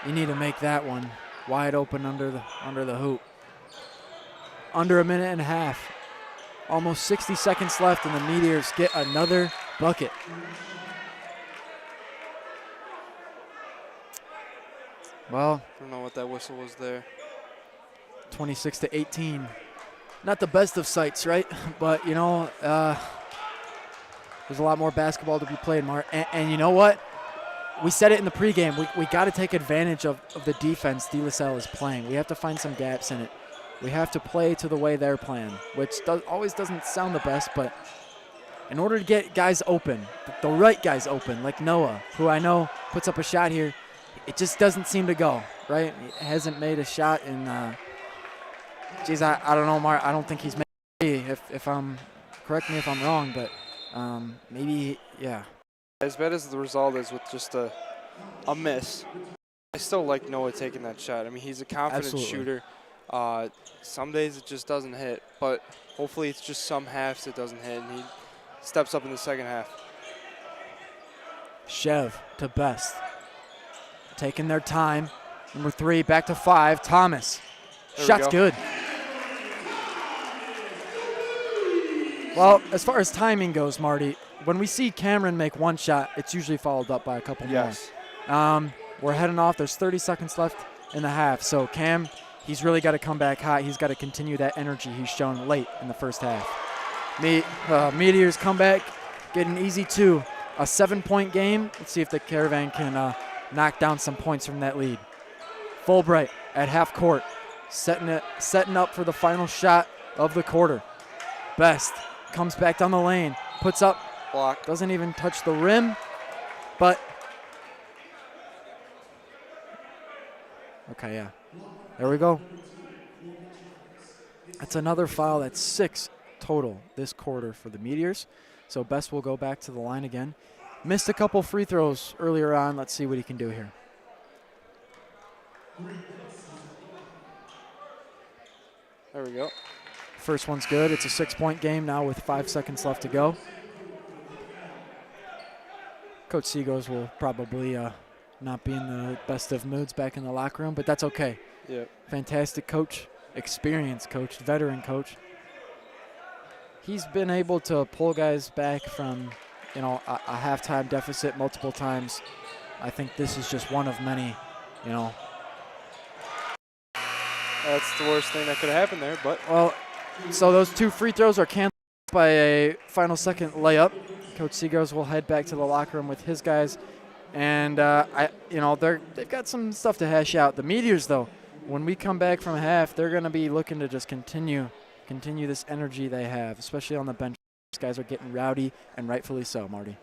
You need to make that one wide open under the hoop. Under a minute and a half. Almost 60 seconds left, and the Meteors get another bucket. Well, I don't know what that whistle was there. 26-18. Not the best of sights, right? But, there's a lot more basketball to be played, Mark. And you know what? We said it in the pregame. We got to take advantage of the defense De La Salle is playing. We have to find some gaps in it. We have to play to the way they're playing, which always doesn't sound the best, but in order to get guys open, the right guys open, like Noah, who I know puts up a shot here, it just doesn't seem to go, right? He hasn't made a shot in, geez, I don't know, Mark. I don't think he's made if I'm, correct me if I'm wrong, but maybe, yeah. As bad as the result is with just a miss, I still like Noah taking that shot. I mean, he's a confident Absolutely. shooter. Some days it just doesn't hit, but hopefully it's just some halves it doesn't hit, and he steps up in the second half. Chev to Best. Taking their time. Number 3, back to 5. Thomas. Shot's good. Well, as far as timing goes, Marty, when we see Cameron make one shot, it's usually followed up by a couple Yes. more. We're heading off. There's 30 seconds left in the half. So Cam, he's really got to come back hot. He's got to continue that energy he's shown late in the first half. Meteors come back, get an easy 2. A 7-point game. Let's see if the Caravan can knock down some points from that lead. Fulbright at half court, setting up for the final shot of the quarter. Best comes back down the lane, puts up, Block. doesn't even touch the rim, but okay, yeah. There we go. That's another foul. That's 6 total this quarter for the Meteors. So Best will go back to the line again. Missed a couple free throws earlier on. Let's see what he can do here. There we go. First one's good. It's a 6-point game now with 5 seconds left to go. Coach Seagulls will probably not be in the best of moods back in the locker room, but that's okay. Yeah. Fantastic coach, experienced coach, veteran coach. He's been able to pull guys back from, a halftime deficit multiple times. I think this is just one of many, That's the worst thing that could happen there, but. Well, so those 2 free throws are canceled by a final second layup. Coach Seagulls will head back to the locker room with his guys, and they've got some stuff to hash out. The Meteors, though, when we come back from half, they're going to be looking to just continue this energy they have, especially on the bench. These guys are getting rowdy, and rightfully so, Marty.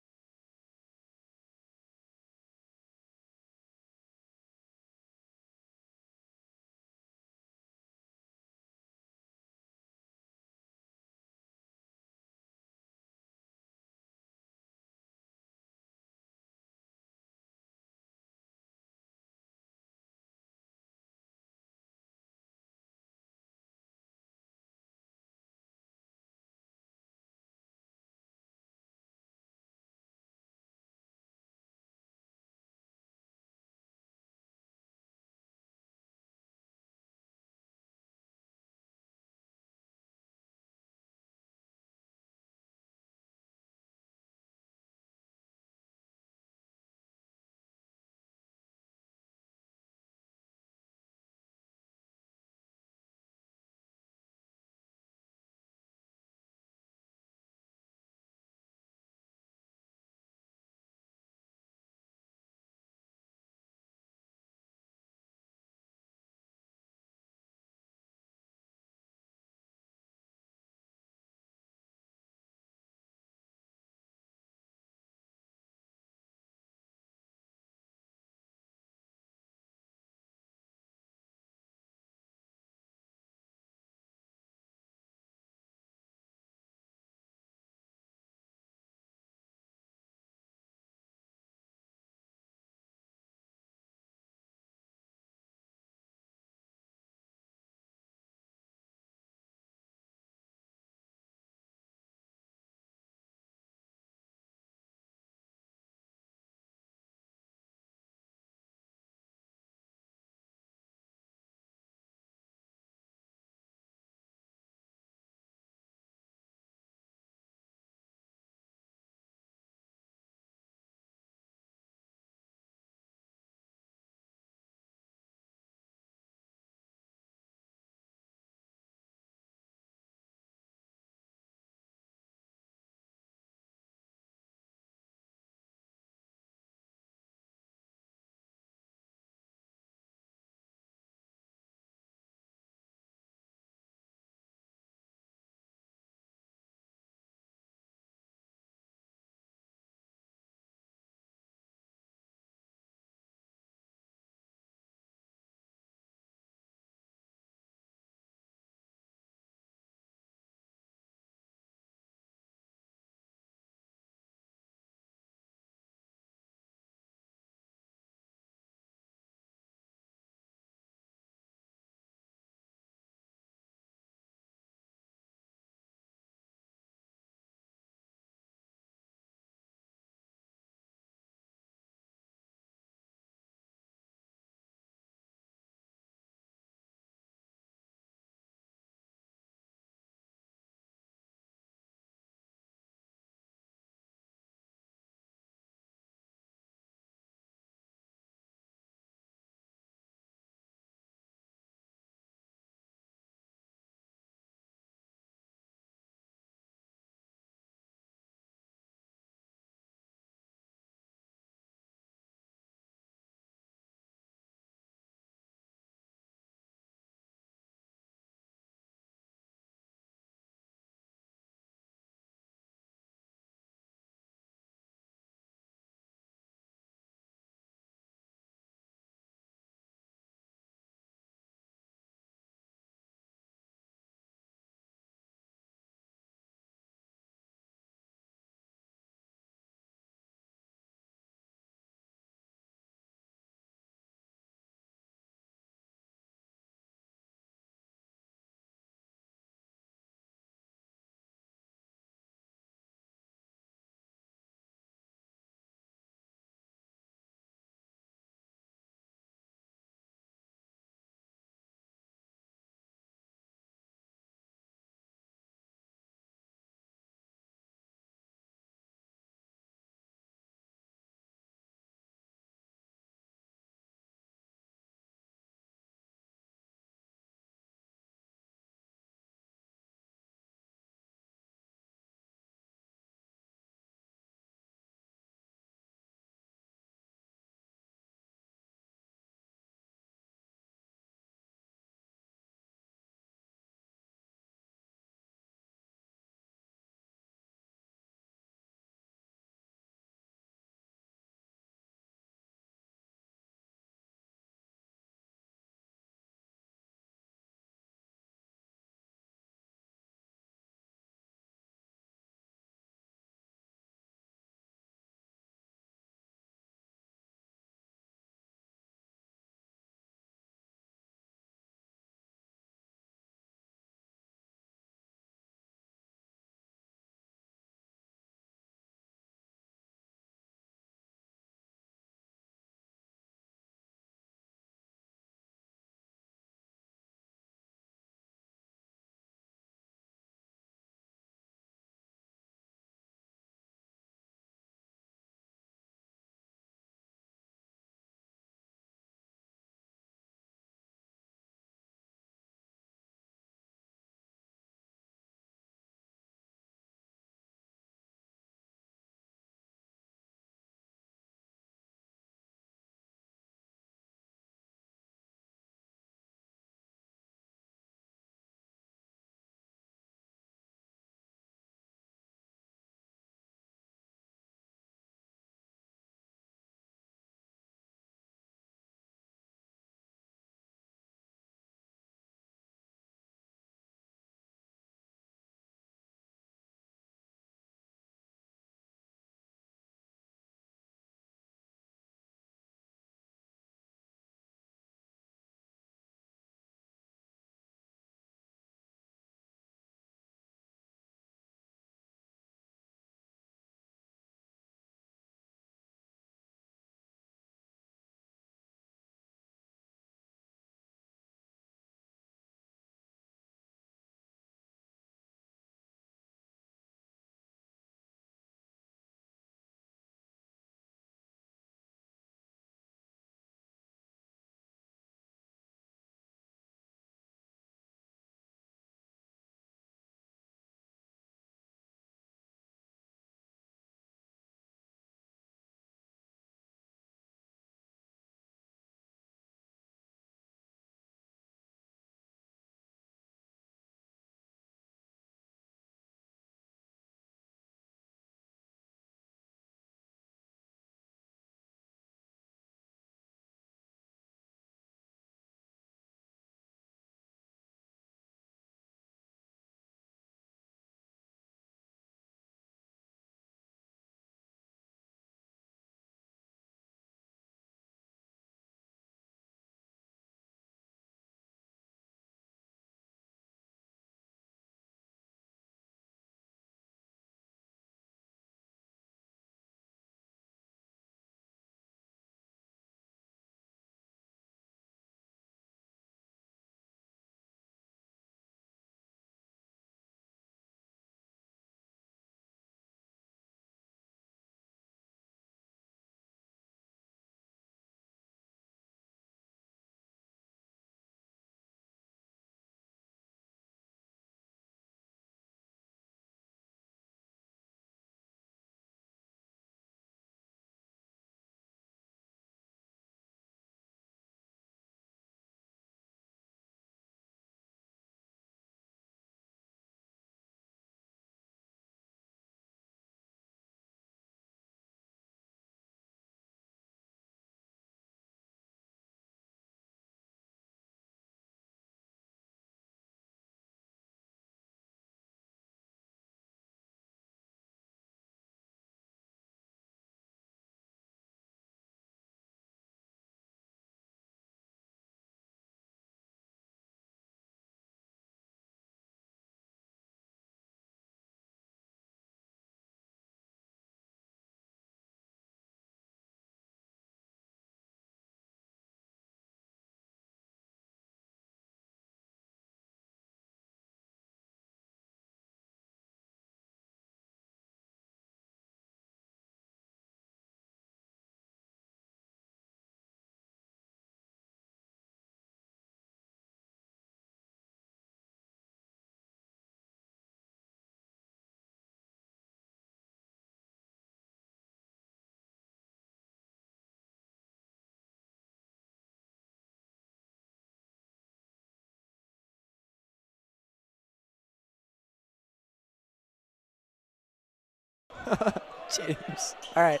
James. All right,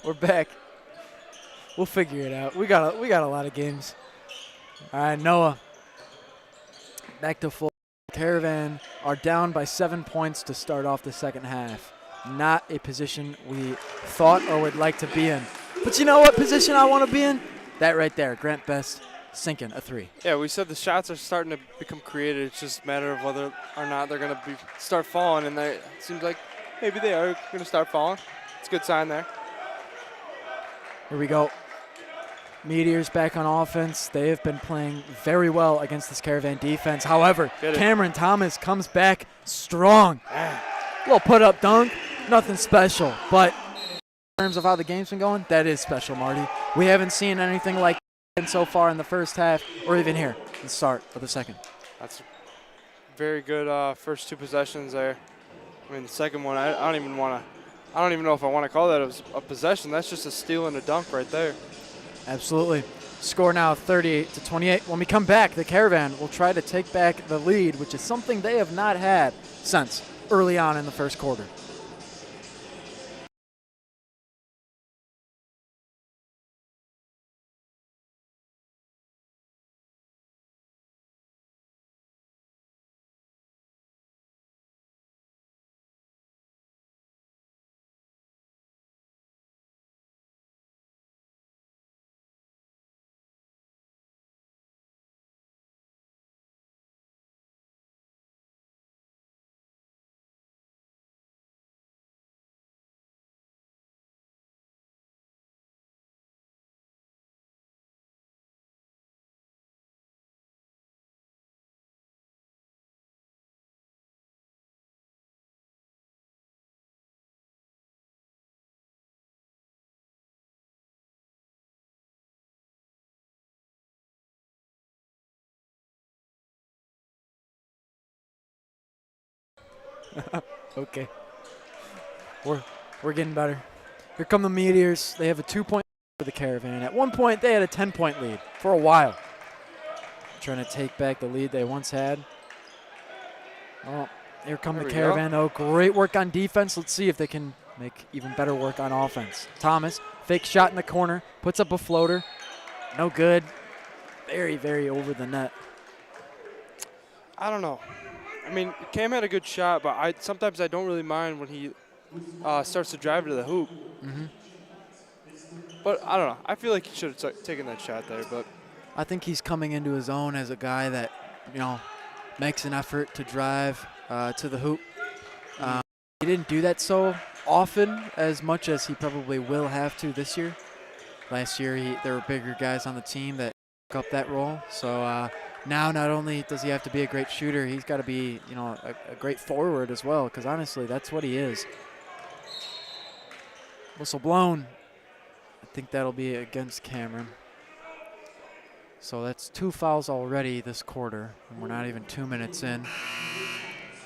we're back. We'll figure it out. We got a lot of games. All right, Noah. Back to full. Caravan are down by 7 points to start off the second half. Not a position we thought or would like to be in. But you know what position I want to be in? That right there. Grant Best sinking a 3. Yeah, we said the shots are starting to become created. It's just a matter of whether or not they're going to start falling, and it seems like maybe they are going to start falling. It's a good sign there. Here we go. Meteors back on offense. They have been playing very well against this Caravan defense. However, Cameron Thomas comes back strong. Little put-up dunk, nothing special. But in terms of how the game's been going, that is special, Marty. We haven't seen anything like that so far in the first half or even here at the start of the second. That's very good first 2 possessions there. I mean, the second one, I don't even know if I want to call that a possession. That's just a steal and a dunk right there. Absolutely. Score now 38-28. When we come back, the Caravan will try to take back the lead, which is something they have not had since early on in the first quarter. Okay. We're getting better. Here come the Meteors. They have a 2-point lead for the Caravan. At one point, they had a 10-point lead for a while. Trying to take back the lead they once had. Oh, here come the Caravan, though. Great work on defense. Let's see if they can make even better work on offense. Thomas, fake shot in the corner, puts up a floater. No good. Very, very over the net. I don't know. I mean, Cam had a good shot, but sometimes I don't really mind when he starts to drive to the hoop. Mm-hmm. But I don't know. I feel like he should have taken that shot there. But I think he's coming into his own as a guy that, makes an effort to drive to the hoop. He didn't do that so often as much as he probably will have to this year. Last year, there were bigger guys on the team that took up that role. So now not only does he have to be a great shooter, he's got to be, a great forward as well, because honestly, that's what he is. Whistle blown. I think that'll be against Cameron. So that's 2 fouls already this quarter, and we're not even 2 minutes in.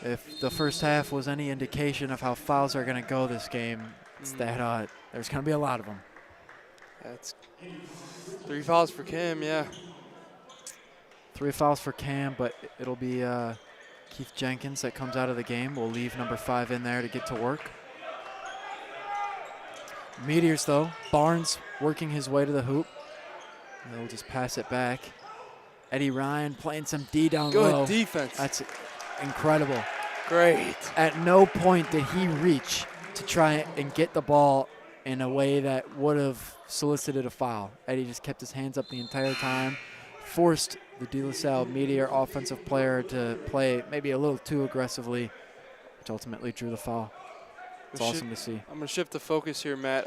If the first half was any indication of how fouls are going to go this game, it's that there's going to be a lot of them. That's 3 fouls for Cam, yeah. 3 fouls for Cam, but it'll be Keith Jenkins that comes out of the game. We'll leave number 5 in there to get to work. Meteors, though. Barnes working his way to the hoop. They'll just pass it back. Eddie Ryan playing some D down low. Good defense. That's incredible. Great. At no point did he reach to try and get the ball in a way that would have solicited a foul. Eddie just kept his hands up the entire time, forced the De La Salle Meteor offensive player to play maybe a little too aggressively, which ultimately drew the foul. It's awesome to see. I'm going to shift the focus here, Matt.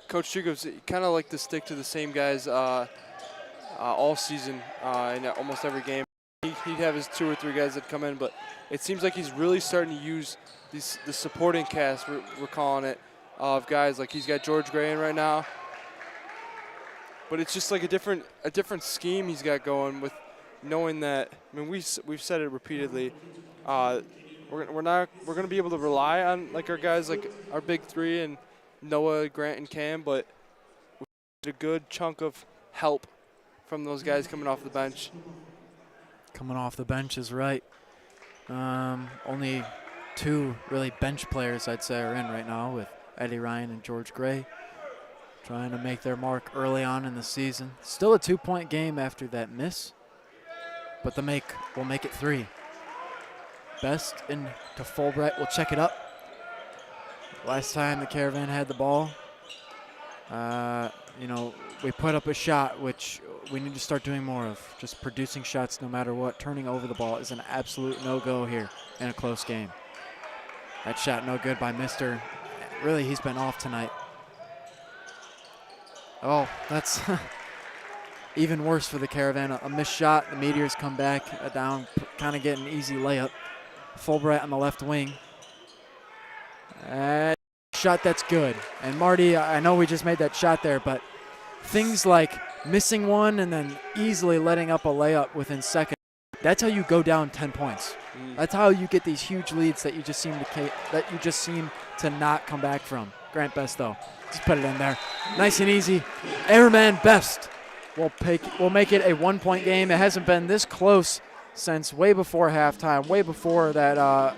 Coach Jacobs kind of like to stick to the same guys all season in almost every game. He'd have his 2 or 3 guys that come in, but it seems like he's really starting to use the supporting cast, we're calling it, of guys. Like he's got George Gray in right now. But it's just like a different scheme he's got going with knowing that, I mean, we've said it repeatedly, we're going to be able to rely on like our guys, like our big 3 and Noah, Grant, and Cam, but we get a good chunk of help from those guys coming off the bench. Coming off the bench is right. Only two really bench players, I'd say, are in right now with Eddie Ryan and George Gray, trying to make their mark early on in the season. Still a 2-point game after that miss, but the make will make it 3. Best into Fulbright. We'll check it up. Last time the Caravan had the ball, you know, we put up a shot, which we need to start doing more of. Just producing shots no matter what. Turning over the ball is an absolute no-go here in a close game. That shot no good by Mister. Really, he's been off tonight. Oh, that's even worse for the Caravan. A missed shot. The Meteors come back down, kind of get an easy layup. Fulbright on the left wing. Shot that's good. And Marty, I know we just made that shot there, but things like missing one and then easily letting up a layup within seconds, that's how you go down 10 points. That's how you get these huge leads that you just seem to not come back from. Grant Best, though, just put it in there. Nice and easy. Airman Best will make it a 1-point game. It hasn't been this close since way before halftime, way before that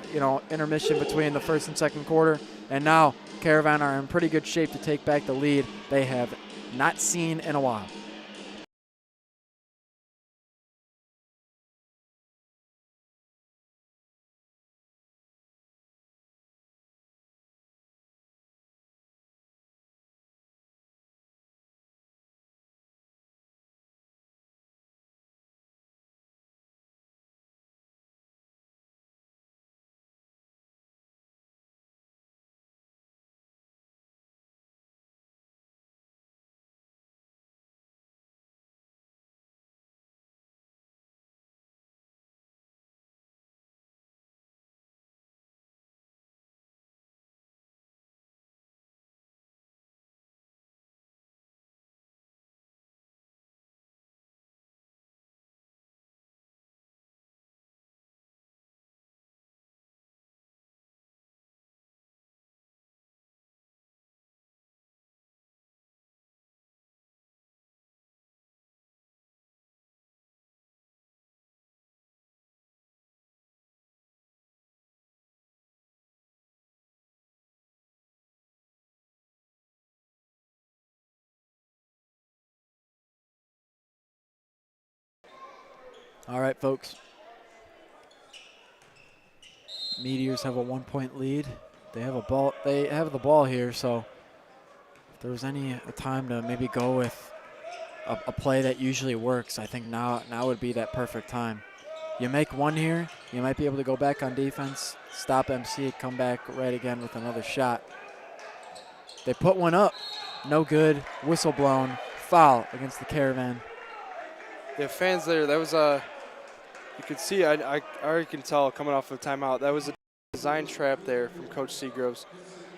intermission between the first and second quarter. And now Caravan are in pretty good shape to take back the lead they have not seen in a while. All right, folks. Meteors have a 1-point lead. They have the ball here, so if there was a time to maybe go with a play that usually works, I think now would be that perfect time. You make one here, you might be able to go back on defense, stop MC, come back right again with another shot. They put one up, no good, whistle blown, foul against the Caravan. Yeah, fans there, that was you could see, I already can tell coming off of timeout, that was a design trap there from Coach Seagroves.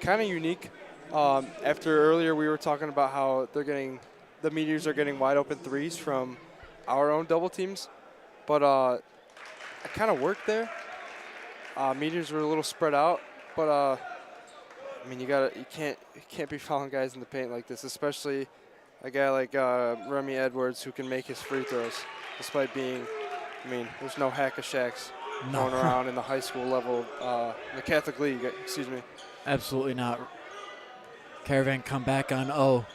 Kind of unique. After earlier we were talking about how the Meteors are getting wide open threes from our own double teams, but it kind of worked there. Meteors were a little spread out, but I mean you can't be fouling guys in the paint like this, especially a guy like Remy Edwards who can make his free throws, despite being, there's no hack-a-shacks going around in the high school level, the Catholic League, excuse me. Absolutely not. Caravan come back on 0.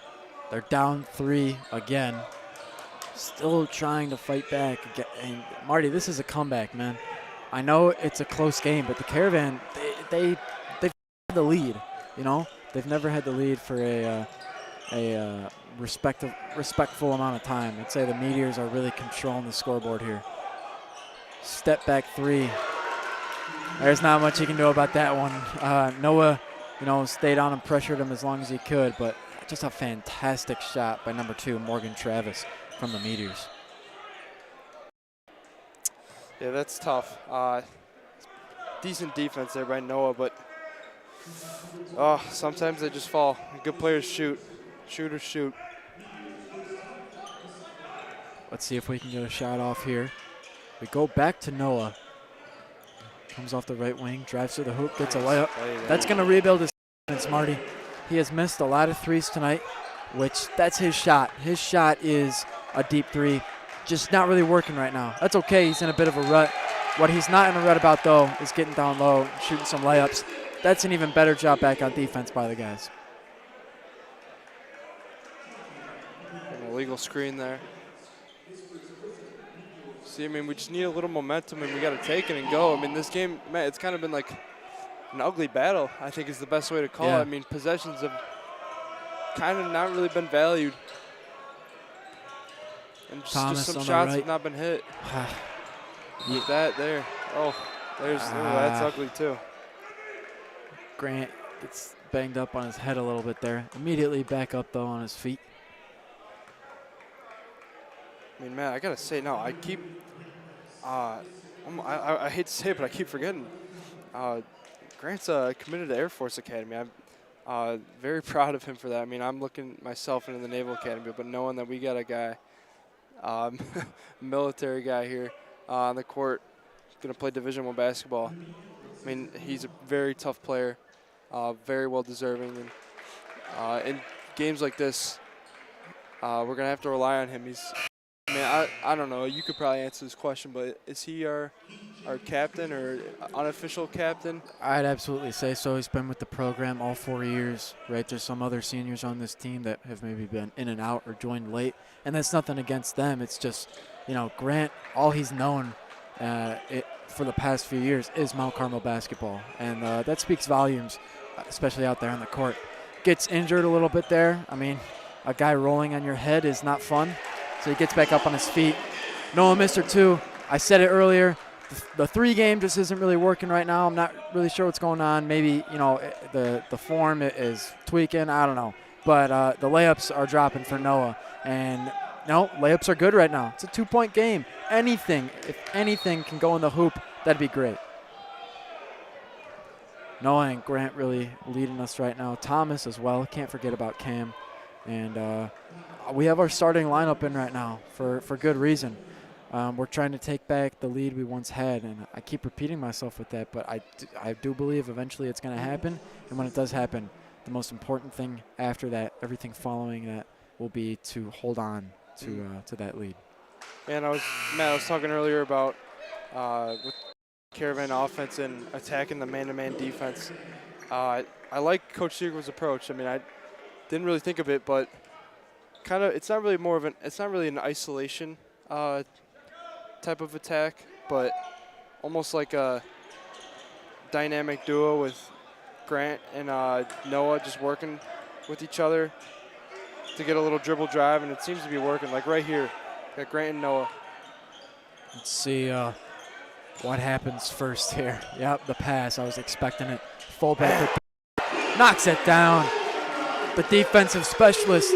They're down 3 again. Still trying to fight back. And Marty, this is a comeback, man. I know it's a close game, but the Caravan, they've had the lead, you know? They've never had the lead for a respectful amount of time. I'd say the Meteors are really controlling the scoreboard here. Step back 3. There's not much you can do about that one. Noah, stayed on and pressured him as long as he could, but just a fantastic shot by number 2, Morgan Travis, from the Meteors. Yeah, that's tough. Decent defense there by Noah, but sometimes they just fall. Good players shoot. Shooters shoot. Let's see if we can get a shot off here. We go back to Noah. Comes off the right wing, drives to the hoop, gets a layup. That's going to rebuild his confidence, Marty. He has missed a lot of threes tonight, which that's his shot. His shot is a deep 3, just not really working right now. That's okay. He's in a bit of a rut. What he's not in a rut about, though, is getting down low, shooting some layups. That's an even better job back on defense by the guys. An illegal screen there. See, I mean, we just need a little momentum, and we got to take it and go. I mean, this game, man, it's kind of been like an ugly battle, I think is the best way to call it. I mean, possessions have kind of not really been valued. And just some shots have not been hit. Like that there. Oh, that's ugly too. Grant gets banged up on his head a little bit there. Immediately back up, though, on his feet. I mean, man, I got to say, no, I keep I hate to say it, but I keep forgetting. Grant's committed to Air Force Academy. I'm very proud of him for that. I mean, I'm looking myself into the Naval Academy, but knowing that we got a guy, military guy here on the court, going to play Division I basketball. I mean, he's a very tough player, very well deserving. And in games like this, we're going to have to rely on him. I mean, I don't know. You could probably answer this question, but is he our captain or unofficial captain? I'd absolutely say so. He's been with the program all 4 years, right? There's some other seniors on this team that have maybe been in and out or joined late, and that's nothing against them. It's just, you know, Grant, all he's known for the past few years is Mount Carmel basketball, and that speaks volumes, especially out there on the court. Gets injured a little bit there. I mean, a guy rolling on your head is not fun. So he gets back up on his feet. Noah Mr. 2, I said it earlier, the 3 game just isn't really working right now. I'm not really sure what's going on. Maybe, you know, the form is tweaking. I don't know. But the layups are dropping for Noah. And, no, layups are good right now. It's a 2-point game. If anything can go in the hoop, that'd be great. Noah and Grant really leading us right now. Thomas as well. Can't forget about Cam. And we have our starting lineup in right now for good reason. We're trying to take back the lead we once had, and I keep repeating myself with that, but I do believe eventually it's going to happen. And when it does happen, the most important thing after that, everything following that, will be to hold on to that lead. And I was talking earlier about with Caravan offense and attacking the man-to-man defense. I like Coach Seager's approach. I mean, I didn't really think of it, but kind of it's not really an isolation type of attack, but almost like a dynamic duo with Grant and Noah just working with each other to get a little dribble drive, and it seems to be working. Like right here, got Grant and Noah. Let's see what happens first here. Yep, the pass. I was expecting it. Fullback knocks it down. The defensive specialist.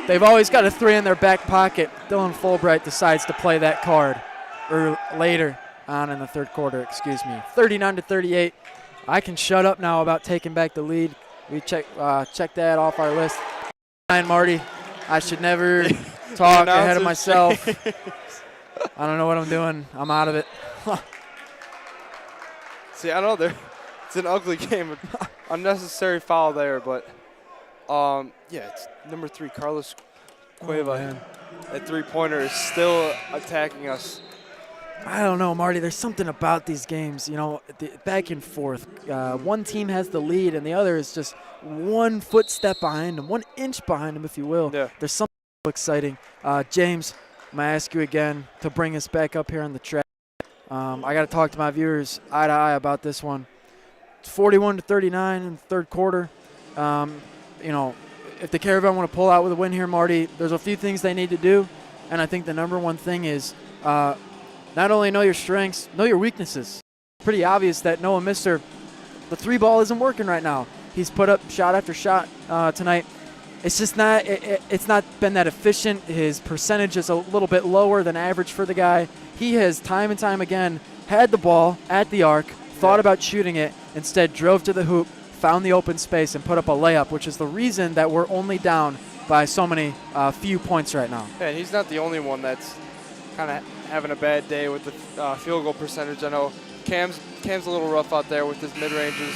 They've always got a 3 in their back pocket. Dylan Fulbright decides to play that card later on in the third quarter, 39-38. I can shut up now about taking back the lead. We check that off our list. Marty, I should never talk ahead of myself. I don't know what I'm doing. I'm out of it. See, I know it's an ugly game. Unnecessary foul there, but yeah, it's number 3, Carlos Cueva. That three-pointer is still attacking us. I don't know, Marty. There's something about these games, you know, back and forth. One team has the lead, and the other is just 1 footstep behind them, 1 inch behind them, if you will. Yeah. There's something so exciting. James, I'm going to ask you again to bring us back up here on the track. I got to talk to my viewers eye to eye about this one. It's 41-39 in the third quarter. You know, if the Caravan want to pull out with a win here, Marty, there's a few things they need to do, and I think the number one thing is not only know your strengths, know your weaknesses. Pretty obvious that Noah Mister, the 3 ball isn't working right now. He's put up shot after shot tonight. It's just not. It's not been that efficient. His percentage is a little bit lower than average for the guy. He has time and time again had the ball at the arc, thought about shooting it, instead drove to the hoop, found the open space, and put up a layup, which is the reason that we're only down by so many few points right now. Yeah, and he's not the only one that's kind of having a bad day with the field goal percentage. I know Cam's a little rough out there with his mid-ranges.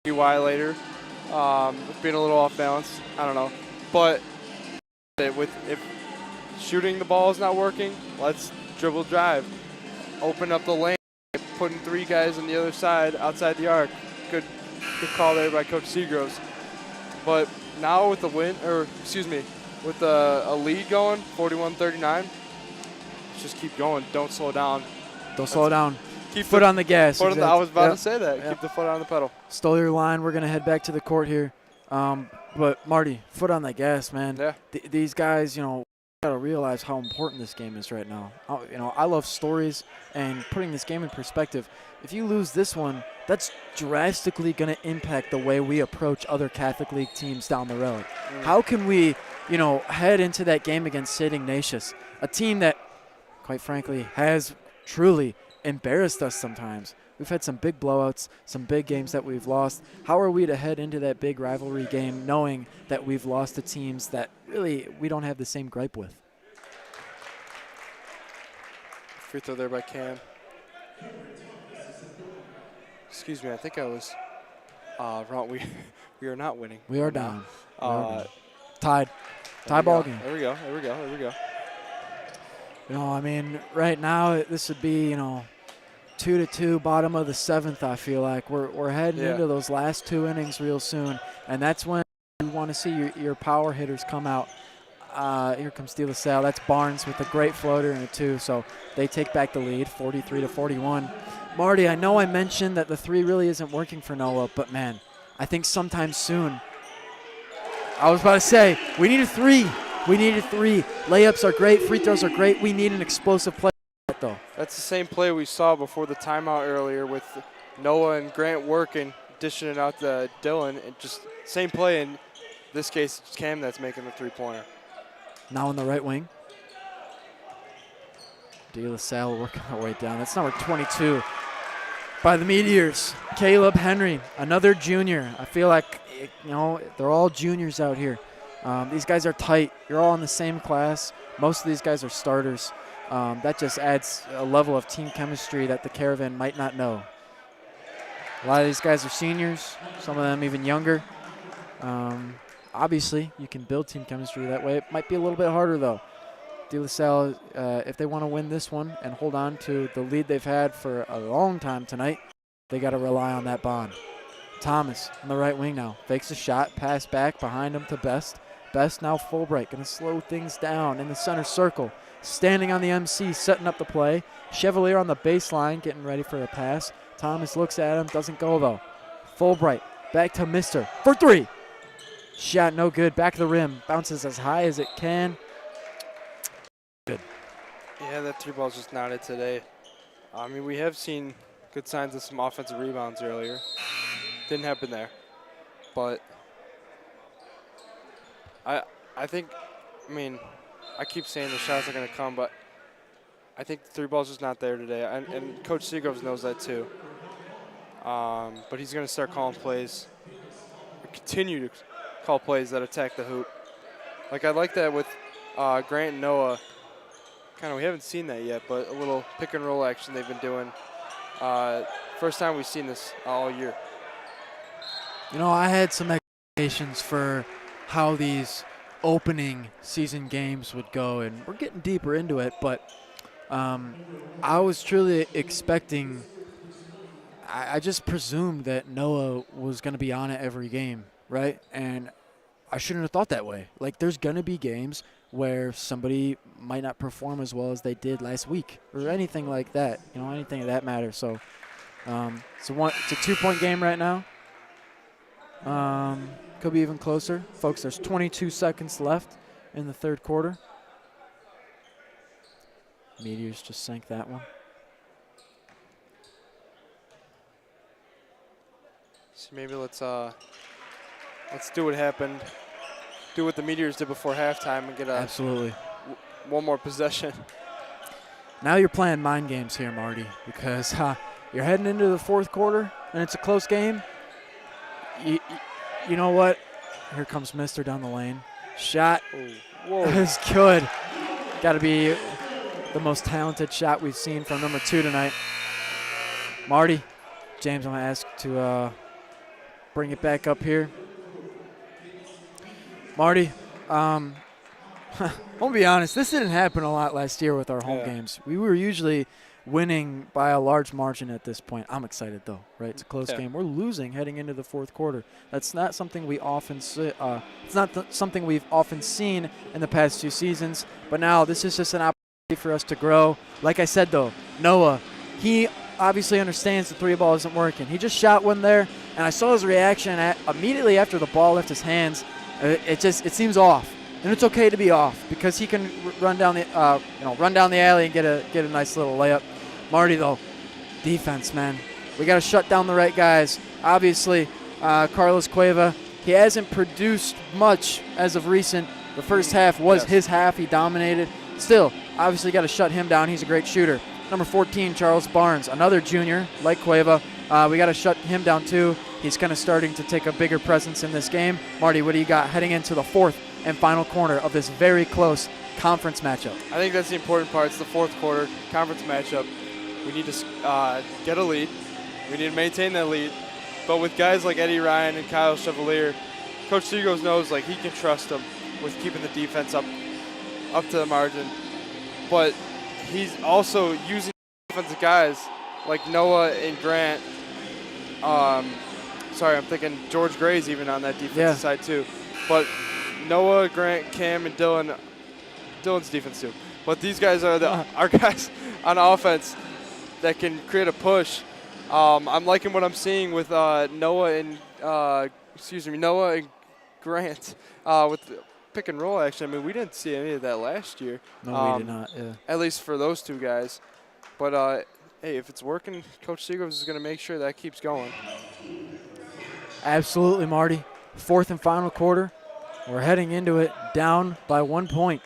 UI later, being a little off balance. I don't know, but if shooting the ball is not working, let's dribble drive. open up the lane, putting 3 guys on the other side outside the arc. Good call there by Coach Seagroves. But now with the with a lead going, 41-39, let's just keep going. Don't slow down. Don't slow down. Keep foot on the gas. I was about Yep. to say that. Yep. Keep the foot on the pedal. Stole your line. We're going to head back to the court here. But, Marty, foot on the gas, man. Yeah. These guys, got to realize how important this game is right now. I love stories and putting this game in perspective. If you lose this one, that's drastically going to impact the way we approach other Catholic League teams down the road. How can we, head into that game against St. Ignatius, a team that, quite frankly, has truly embarrassed us sometimes. We've had some big blowouts, some big games that we've lost. How are we to head into that big rivalry game knowing that we've lost to teams that really we don't have the same gripe with? Free throw there by Cam. Excuse me, I think I was wrong. We are not winning. We are down. Tied. Tie ball game. There we go. Right now this would be, 2-2, bottom of the 7th. I feel like we're heading into those last 2 innings real soon, and that's when you want to see your power hitters come out. Here comes De La Salle. That's Barnes with a great floater and a 2, so they take back the lead, 43-41. Marty, I know I mentioned that the 3 really isn't working for Noah, but man, I think sometime soon. I was about to say we need a 3. We need a 3. Layups are great. Free throws are great. We need an explosive play. Though. That's the same play we saw before the timeout earlier with Noah and Grant working, dishing it out to Dylan. And just same play. In this case, it's Cam that's making the 3-pointer. Now on the right wing. De La Salle working our way down. That's number 22 by the Meteors. Caleb Henry, another junior. I feel like, they're all juniors out here. These guys are tight. You're all in the same class. Most of these guys are starters. That just adds a level of team chemistry that the Caravan might not know. A lot of these guys are seniors, some of them even younger. Obviously, you can build team chemistry that way. It might be a little bit harder, though. De La Salle, if they want to win this one and hold on to the lead they've had for a long time tonight, they got to rely on that bond. Thomas on the right wing now. Fakes a shot, pass back behind him to Best. Best now Fulbright, going to slow things down in the center circle. Standing on the MC, setting up the play. Chevalier on the baseline, getting ready for a pass. Thomas looks at him, doesn't go though. Fulbright, back to Mister for 3. Shot no good, back of the rim. Bounces as high as it can. Good. Yeah, that 3 ball's just not it today. We have seen good signs of some offensive rebounds earlier. Didn't happen there. But I think, I keep saying the shots are going to come, but I think the 3 ball's just not there today. And Coach Seagroves knows that too. But he's going to start calling plays, continue to call plays that attack the hoop. Like I like that with Grant and Noah. We haven't seen that yet, but a little pick and roll action they've been doing. First time we've seen this all year. I had some expectations for how these opening season games would go, and we're getting deeper into it, but I was truly expecting, I just presumed that Noah was going to be on it every game, right? And I shouldn't have thought that way. Like, there's going to be games where somebody might not perform as well as they did last week or anything like that, anything of that matter. So it's a 2-point game right now. Could be even closer. Folks, there's 22 seconds left in the 3rd quarter. Meteors just sank that one. So maybe let's do what happened. Do what the Meteors did before halftime and get absolutely one more possession. Now you're playing mind games here, Marty, because you're heading into the 4th quarter and it's a close game. You know what? Here comes Mister down the lane. Shot is good. Got to be the most talented shot we've seen from number 2 tonight. Marty, James, I'm going to ask to bring it back up here. Marty, I'll be honest, this didn't happen a lot last year with our home games. We were usually winning by a large margin at this point. I'm excited, though, right? It's a close Yeah. game. We're losing heading into the fourth quarter. That's not something we often see. It's not something we've often seen in the past 2 seasons. But now this is just an opportunity for us to grow. Like I said, though, Noah, he obviously understands the 3-ball isn't working. He just shot one there, and I saw his reaction immediately after the ball left his hands. It seems off. And it's okay to be off because he can run down the alley and get a nice little layup. Marty, though, defense, man. We got to shut down the right guys. Obviously, Carlos Cueva, he hasn't produced much as of recent. The first half was his half. He dominated. Still, obviously got to shut him down. He's a great shooter. Number 14, Charles Barnes, another junior like Cueva. We got to shut him down, too. He's kind of starting to take a bigger presence in this game. Marty, what do you got heading into the fourth and final corner of this very close conference matchup? I think that's the important part. It's the fourth quarter conference matchup. We need to get a lead. We need to maintain that lead. But with guys like Eddie Ryan and Kyle Chevalier, Coach Seagos knows like he can trust them with keeping the defense up to the margin. But he's also using defensive guys like Noah and Grant. I'm thinking George Gray's even on that defensive side too. But Noah, Grant, Cam, and Dylan. Dylan's defense too. But these guys are our guys on offense that can create a push. I'm liking what I'm seeing with Noah and Grant with the pick and roll. Actually, I mean we didn't see any of that last year. No, we did not. Yeah. At least for those 2 guys. But hey, if it's working, Coach Seagos is going to make sure that keeps going. Absolutely, Marty. Fourth and final quarter. We're heading into it down by 1 point.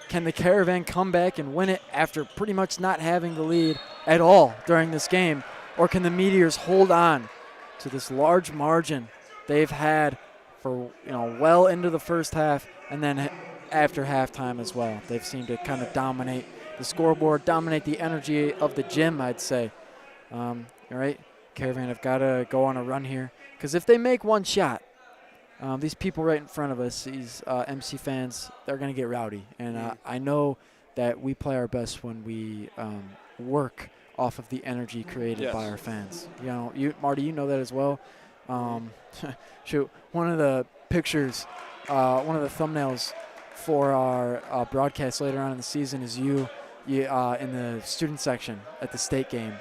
Can the Caravan come back and win it after pretty much not having the lead at all during this game? Or can the Meteors hold on to this large margin they've had for well into the first half and then after halftime as well? They've seemed to kind of dominate the scoreboard, dominate the energy of the gym, I'd say. All right, Caravan have got to go on a run here because if they make one shot, these people right in front of us, these MC fans, they're going to get rowdy. And I know that we play our best when we work off of the energy created by our fans. Marty, you know that as well. Shoot, one of the pictures, one of the thumbnails for our broadcast later on in the season is you in the student section at the state game.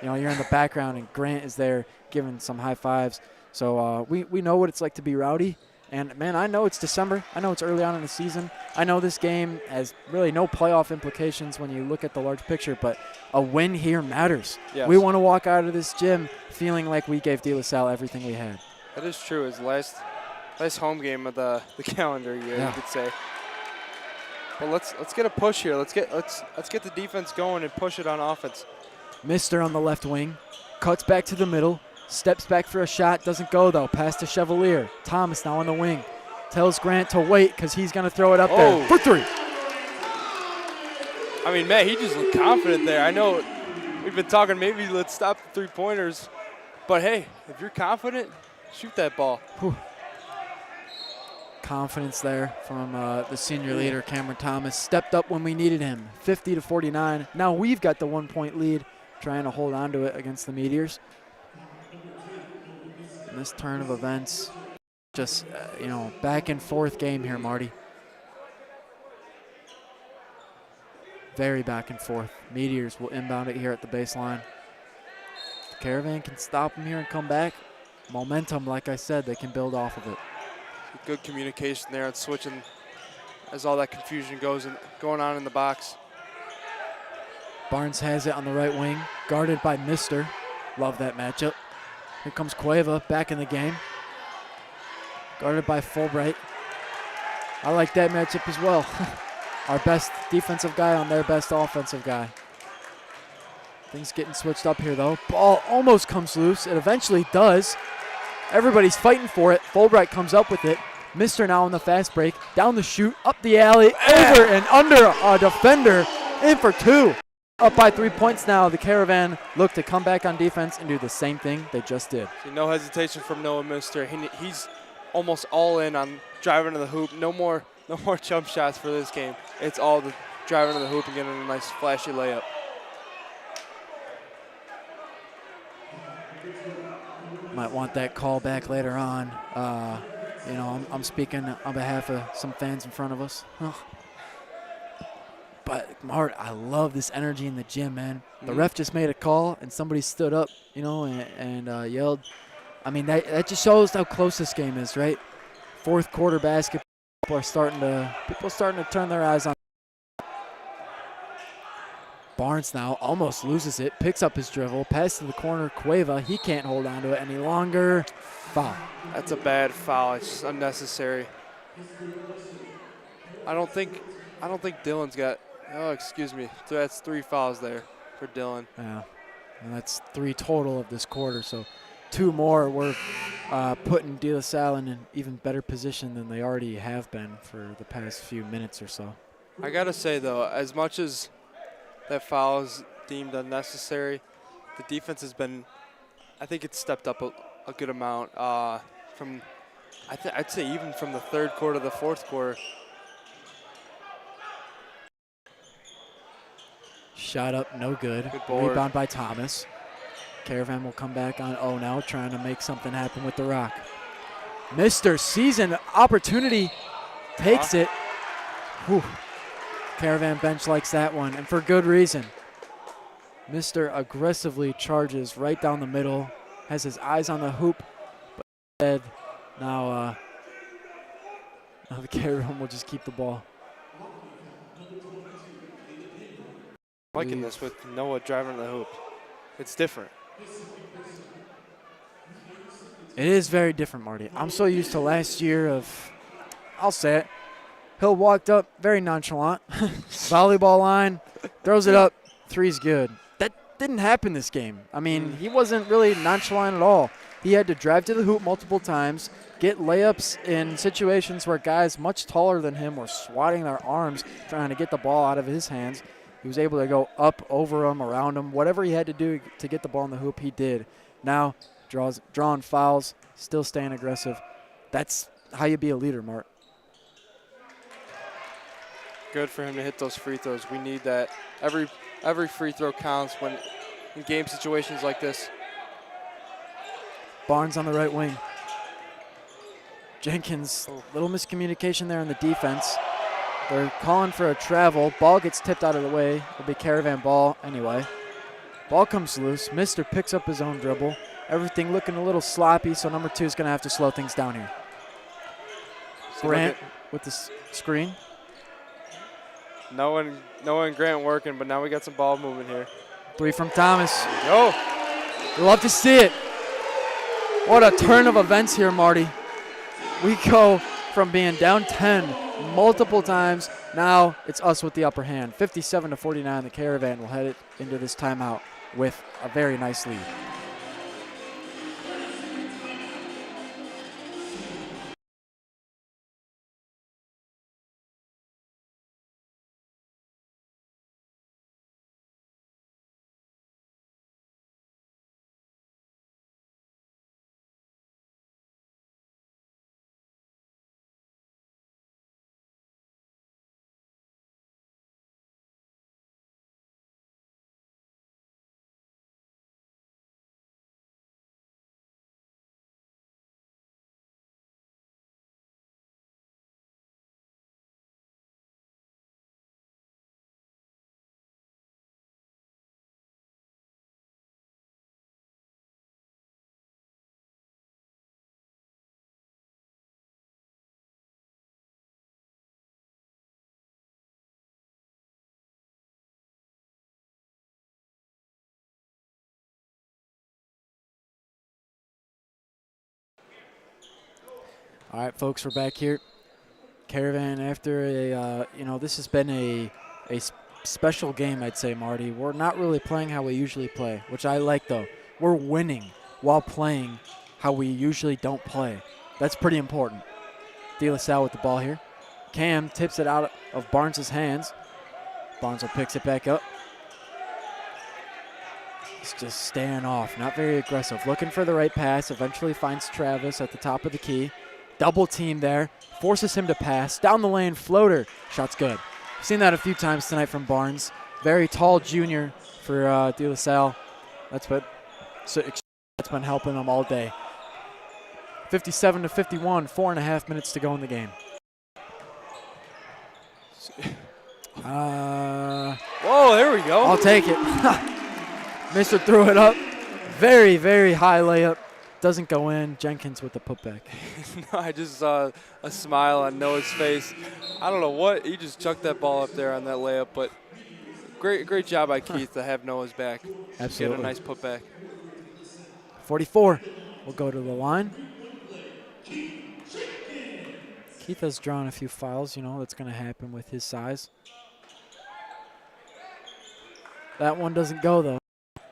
You're in the background and Grant is there giving some high fives. So we know what it's like to be rowdy. And, man, I know it's December. I know it's early on in the season. I know this game has really no playoff implications when you look at the large picture, but a win here matters. Yes. We want to walk out of this gym feeling like we gave De La Salle everything we had. That is true. It's the last home game of the calendar year, you could say. But let's get a push here. Let's get the defense going and push it on offense. Mister on the left wing, cuts back to the middle. Steps back for a shot, doesn't go though. Pass to Chevalier. Thomas now on the wing. Tells Grant to wait because he's going to throw it up there for 3. I mean, Matt, he just looked confident there. I know we've been talking maybe let's stop the 3-pointers. But, hey, if you're confident, shoot that ball. Whew. Confidence there from the senior leader, Cameron Thomas. Stepped up when we needed him, 50-49. Now we've got the 1-point lead, trying to hold on to it against the Meteors. And this turn of events, just, back and forth game here, Marty. Very back and forth. Meteors will inbound it here at the baseline. The Caravan can stop them here and come back. Momentum, like I said, they can build off of it. Good communication there and switching as all that confusion going on in the box. Barnes has it on the right wing, guarded by Mister. Love that matchup. Here comes Cueva back in the game. Guarded by Fulbright. I like that matchup as well. Our best defensive guy on their best offensive guy. Things getting switched up here, though. Ball almost comes loose. It eventually does. Everybody's fighting for it. Fulbright comes up with it. Mister now on the fast break. Down the chute, up the alley, over and under a defender. In for 2. Up by 3 points now. The Caravan look to come back on defense and do the same thing they just did. See, no hesitation from Noah Mister. He's almost all in on driving to the hoop. No more jump shots for this game. It's all the driving to the hoop and getting a nice flashy layup. Might want that call back later on. You know, I'm speaking on behalf of some fans in front of us. But, Mart, I love this energy in the gym, man. The ref just made a call, and somebody stood up, you know, and yelled. I mean, that just shows how close this game is, right? Fourth quarter basketball, people are starting to turn their eyes on. Barnes now almost loses it, picks up his dribble, pass to the corner, Cueva. He can't hold on to it any longer. Foul. That's a bad foul. It's just unnecessary. I don't think Dylan's got. Oh, excuse me. So that's 3 fouls there for Dylan. Yeah, and that's 3 total of this quarter. So 2 more were putting De La Salle in an even better position than they already have been for the past few minutes or so. I gotta say though, as much as that foul is deemed unnecessary, the defense has been. I think it's stepped up a good amount from. I'd say even from the third quarter to the fourth quarter. Shot up, no good. Good board. Rebound by Thomas. Caravan will come back on O now, trying to make something happen with the rock. Mr. Season opportunity takes it. Whew. Caravan bench likes that one, and for good reason. Mr. aggressively charges right down the middle, has his eyes on the hoop, but instead now the Caravan will just keep the ball. Liking this with Noah driving the hoop. It's different. It is very different, Marty. I'm so used to last year of, I'll say it, Hill walked up very nonchalant, volleyball line, throws it up, 3's good. That didn't happen this game. I mean, he wasn't really nonchalant at all. He had to drive to the hoop multiple times, get layups in situations where guys much taller than him were swatting their arms trying to get the ball out of his hands. He was able to go up, over him, around him. Whatever he had to do to get the ball in the hoop, he did. Now, drawing fouls, still staying aggressive. That's how you be a leader, Mart. Good for him to hit those free throws. We need that. Every free throw counts when in game situations like this. Barnes on the right wing. Jenkins, little miscommunication there in the defense. They're calling for a travel. Ball gets tipped out of the way. It'll be Caravan ball anyway. Ball comes loose. Mister picks up his own dribble. Everything looking a little sloppy, so number 2 is going to have to slow things down here. Grant with the screen. Noah and Grant working, but now we got some ball movement here. 3 from Thomas. Yo! We love to see it. What a turn of events here, Marty. We go from being down 10 multiple times. Now it's us with the upper hand. 57-49. The Caravan will head it into this timeout with a very nice lead. All right, folks, we're back here. Caravan, after this has been a special game, I'd say, Marty. We're not really playing how we usually play, which I like, though. We're winning while playing how we usually don't play. That's pretty important. De La Salle with the ball here. Cam tips it out of Barnes' hands. Barnes will picks it back up. He's just staying off, not very aggressive. Looking for the right pass, eventually finds Travis at the top of the key. Double team there, forces him to pass. Down the lane, floater. Shot's good. I've seen that a few times tonight from Barnes. Very tall junior for De La Salle. That's what That's been helping them all day. 57-51, 4.5 minutes to go in the game. Whoa, there we go. I'll take it. Mister threw it up. Very, very high layup. Doesn't go in. Jenkins with the putback. No, I just saw a smile on Noah's face. I don't know what. He just chucked that ball up there on that layup, but great job by Keith to have Noah's back. Absolutely. Get a nice putback. 44 will go to the line. Keith has drawn a few fouls. You know, that's going to happen with his size. That one doesn't go, though.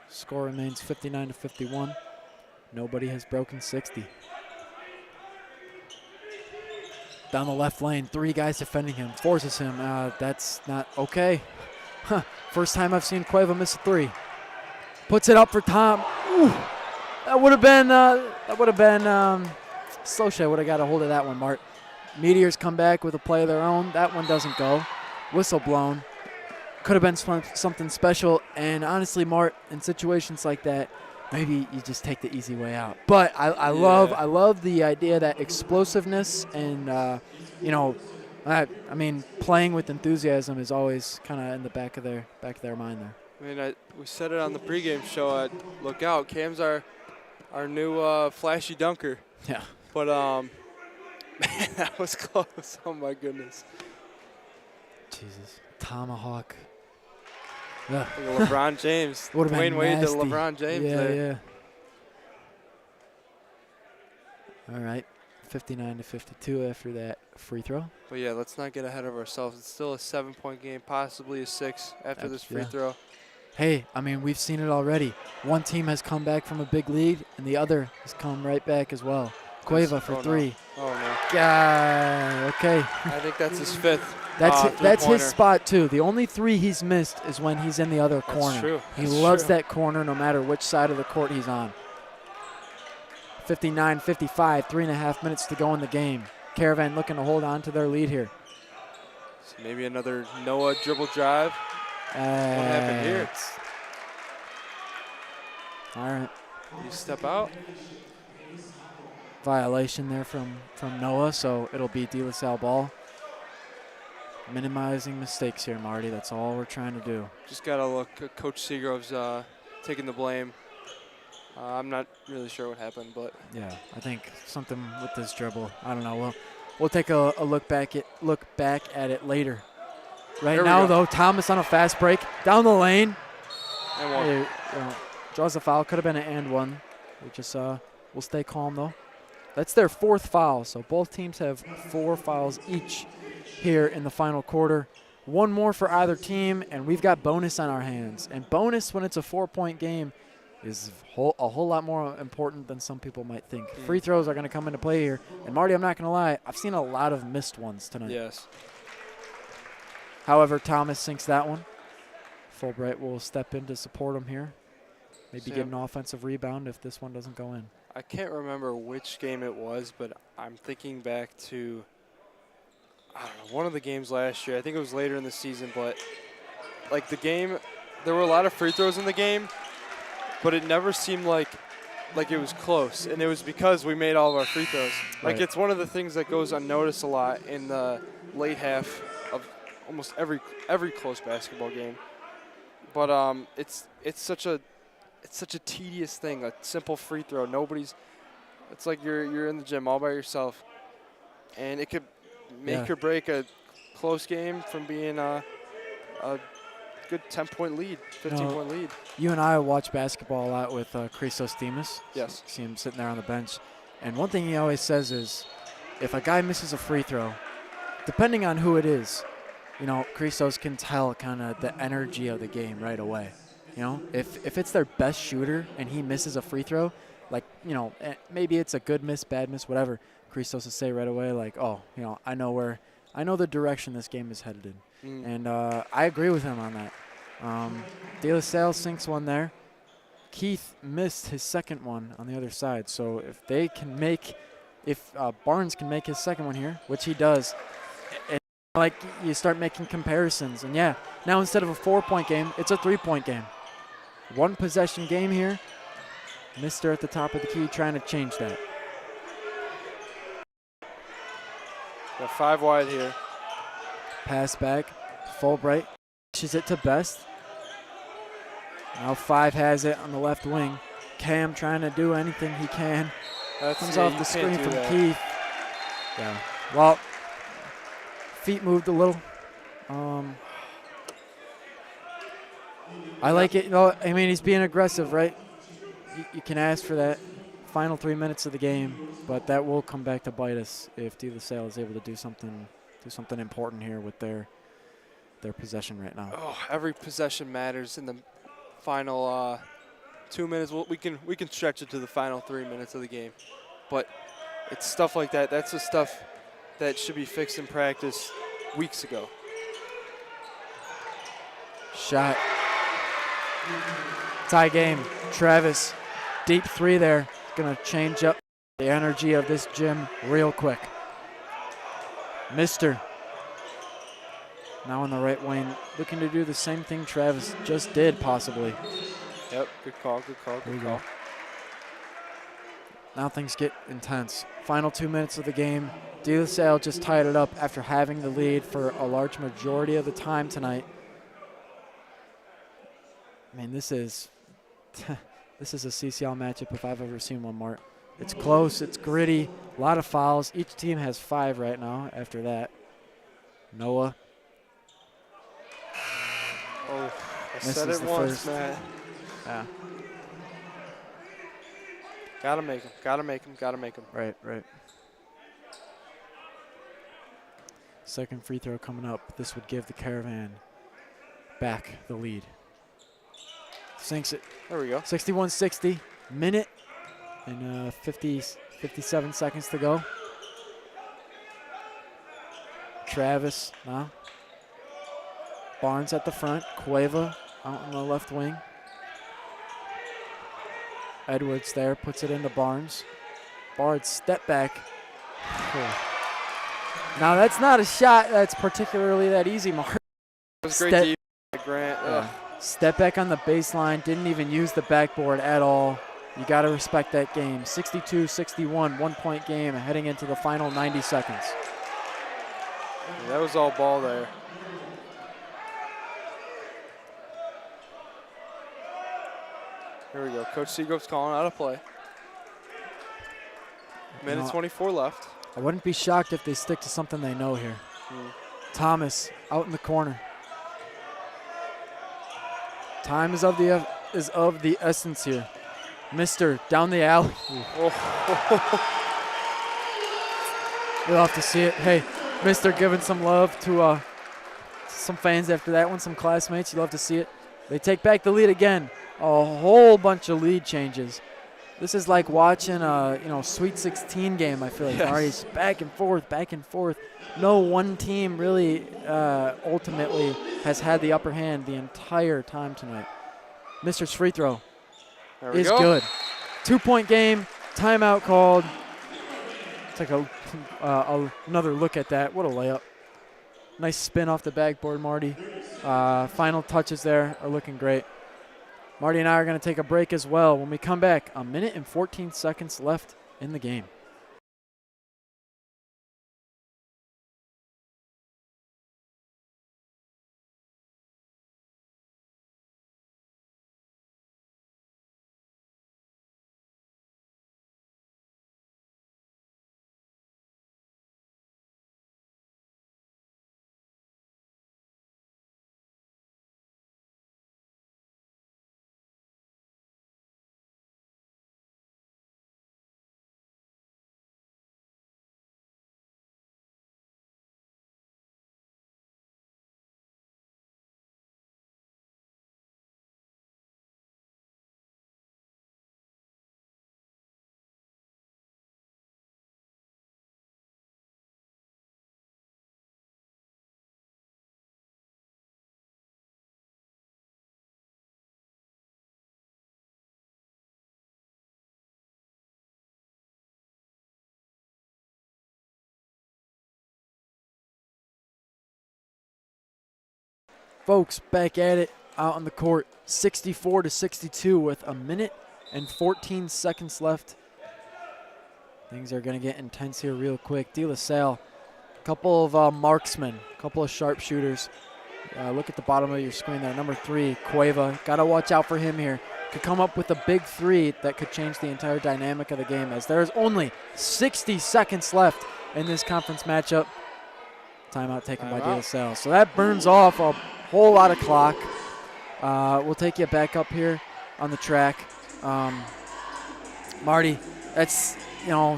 Score remains 59-51. Nobody has broken 60. Down the left lane, 3 guys defending him. Forces him. That's not okay. First time I've seen Cueva miss a 3. Puts it up for Tom. Ooh, that would have been. Slosha would have got a hold of that one, Mart. Meteors come back with a play of their own. That one doesn't go. Whistle blown. Could have been something special. And honestly, Mart, in situations like that, maybe you just take the easy way out. But I love the idea that explosiveness and you know, I mean, playing with enthusiasm is always kind of in the back of their mind there. I mean, we said it on the pregame show. Look out, Cam's our new flashy dunker. Yeah. But man, that was close. Oh my goodness. Jesus, tomahawk. Like LeBron James. Dwayne Wade to LeBron James. Yeah, there. Yeah. All right, 59-52 after that free throw. But yeah, let's not get ahead of ourselves. It's still a 7-point game, possibly a 6 after this free throw. Hey, I mean, we've seen it already. One team has come back from a big lead, and the other has come right back as well. Cueva for 3. No. Oh, no. Yeah, okay. I think that's his 5th. That's his spot, too. The only 3 he's missed is when he's in the other corner. That's true. He loves that corner no matter which side of the court he's on. 59-55, 3.5 minutes to go in the game. Caravan looking to hold on to their lead here. So maybe another Noah dribble drive. What happened here? All right. You step out. Violation there from Noah, so it'll be De La Salle ball. Minimizing mistakes here, Marty. That's all we're trying to do. Just got to look. Coach Seagrove's taking the blame. I'm not really sure what happened, but yeah, I think something with this dribble. I don't know. We'll take a look back at it later. Right now, though, Thomas on a fast break down the lane. And one. Draws a foul. Could have been an and one. We just we'll stay calm though. That's their 4th foul. So both teams have 4 fouls each here in the final quarter. One more for either team, and we've got bonus on our hands. And bonus when it's a 4-point game is a whole lot more important than some people might think. Free throws are going to come into play here. And Marty, I'm not going to lie, I've seen a lot of missed ones tonight. Yes. However, Thomas sinks that one. Fulbright will step in to support him here. Maybe get an offensive rebound if this one doesn't go in. I can't remember which game it was, but I'm thinking back to, I don't know, one of the games last year. I think it was later in the season, but like the game, there were a lot of free throws in the game, but it never seemed like it was close, and it was because we made all of our free throws. Like it's one of the things that goes unnoticed a lot in the late half of almost every close basketball game. But it's such a tedious thing, a simple free throw. It's like you're in the gym all by yourself, and it could make or break a close game from being a good 10-point lead, 15-point lead. You and I watch basketball a lot with Christos Demas. Yes. See him sitting there on the bench. And one thing he always says is, if a guy misses a free throw, depending on who it is, you know, Christos can tell kind of the energy of the game right away. You know, if it's their best shooter and he misses a free throw, like, you know, maybe it's a good miss, bad miss, whatever, Christos will say right away, like, oh, you know, I know the direction this game is headed in. And I agree with him on that. De La Salle sinks one there. Keith missed his second one on the other side. So if Barnes can make his second one here, which he does, like you start making comparisons. And yeah, now instead of a 4-point game, it's a 3-point game. 1 possession game here. Mister at the top of the key trying to change that. Got 5 wide here. Pass back. Fulbright pushes it to Best. Now 5 has it on the left wing. Cam trying to do anything he can. Comes off the screen from Keith. Yeah. Well, feet moved a little. I like it. No, I mean, he's being aggressive, right? You can ask for that final 3 minutes of the game, but that will come back to bite us if De La Salle is able to do something important here with their possession right now. Oh, every possession matters in the final 2 minutes. We can stretch it to the final 3 minutes of the game, but it's stuff like that. That's the stuff that should be fixed in practice weeks ago. Shot. Tie game. Travis, deep 3 there. Gonna change up the energy of this gym real quick. Mister. Now on the right wing, looking to do the same thing Travis just did, possibly. Yep, good call, good call, good call. Now things get intense. Final 2 minutes of the game. De La Salle just tied it up after having the lead for a large majority of the time tonight. I mean, this is this is a CCL matchup if I've ever seen one, Mart. It's close, it's gritty, a lot of fouls. Each team has 5 right now after that. Noah. Oh, I misses said it the once, first. Matt. Yeah. Gotta make him, gotta make him, gotta make him. Right. Second free throw coming up. This would give the Caravan back the lead. Sinks it. There we go. 61-60. Minute and 57 seconds to go. Travis now. Barnes at the front. Cueva out on the left wing. Edwards there, puts it into Barnes. Barnes step back. Now that's not a shot that's particularly that easy, Mark. That was great deep, Grant. Step back on the baseline, didn't even use the backboard at all. You got to respect that game. 62-61, 1 point game heading into the final 90 seconds. Yeah, that was all ball there. Here we go. Coach Seagrove's calling out a play. Minute 24 left. I wouldn't be shocked if they stick to something they know here. Thomas out in the corner. Time is of the essence here. Mister down the alley. You'll have to see it. Hey, Mister giving some love to some fans after that one, some classmates. You'll have to see it. They take back the lead again. A whole bunch of lead changes. This is like watching a Sweet 16 game. I feel like Marty's back and forth. No one team really ultimately has had the upper hand the entire time tonight. Mister's free throw is good. 2 point game. Timeout called. Take another look at that. What a layup. Nice spin off the backboard, Marty. Final touches there are looking great. Marty and I are going to take a break as well. When we come back, a minute and 14 seconds left in the game. Folks, back at it out on the court, 64-62 with a minute and 14 seconds left. Things are going to get intense here real quick. De La Salle, a couple of marksmen, a couple of sharpshooters. Look at the bottom of your screen there. Number 3, Cueva. Got to watch out for him here. Could come up with a big 3 that could change the entire dynamic of the game, as there's only 60 seconds left in this conference matchup. Timeout taken by De La Salle. So that burns off a whole lot of clock. We'll take you back up here on the track. Marty, that's,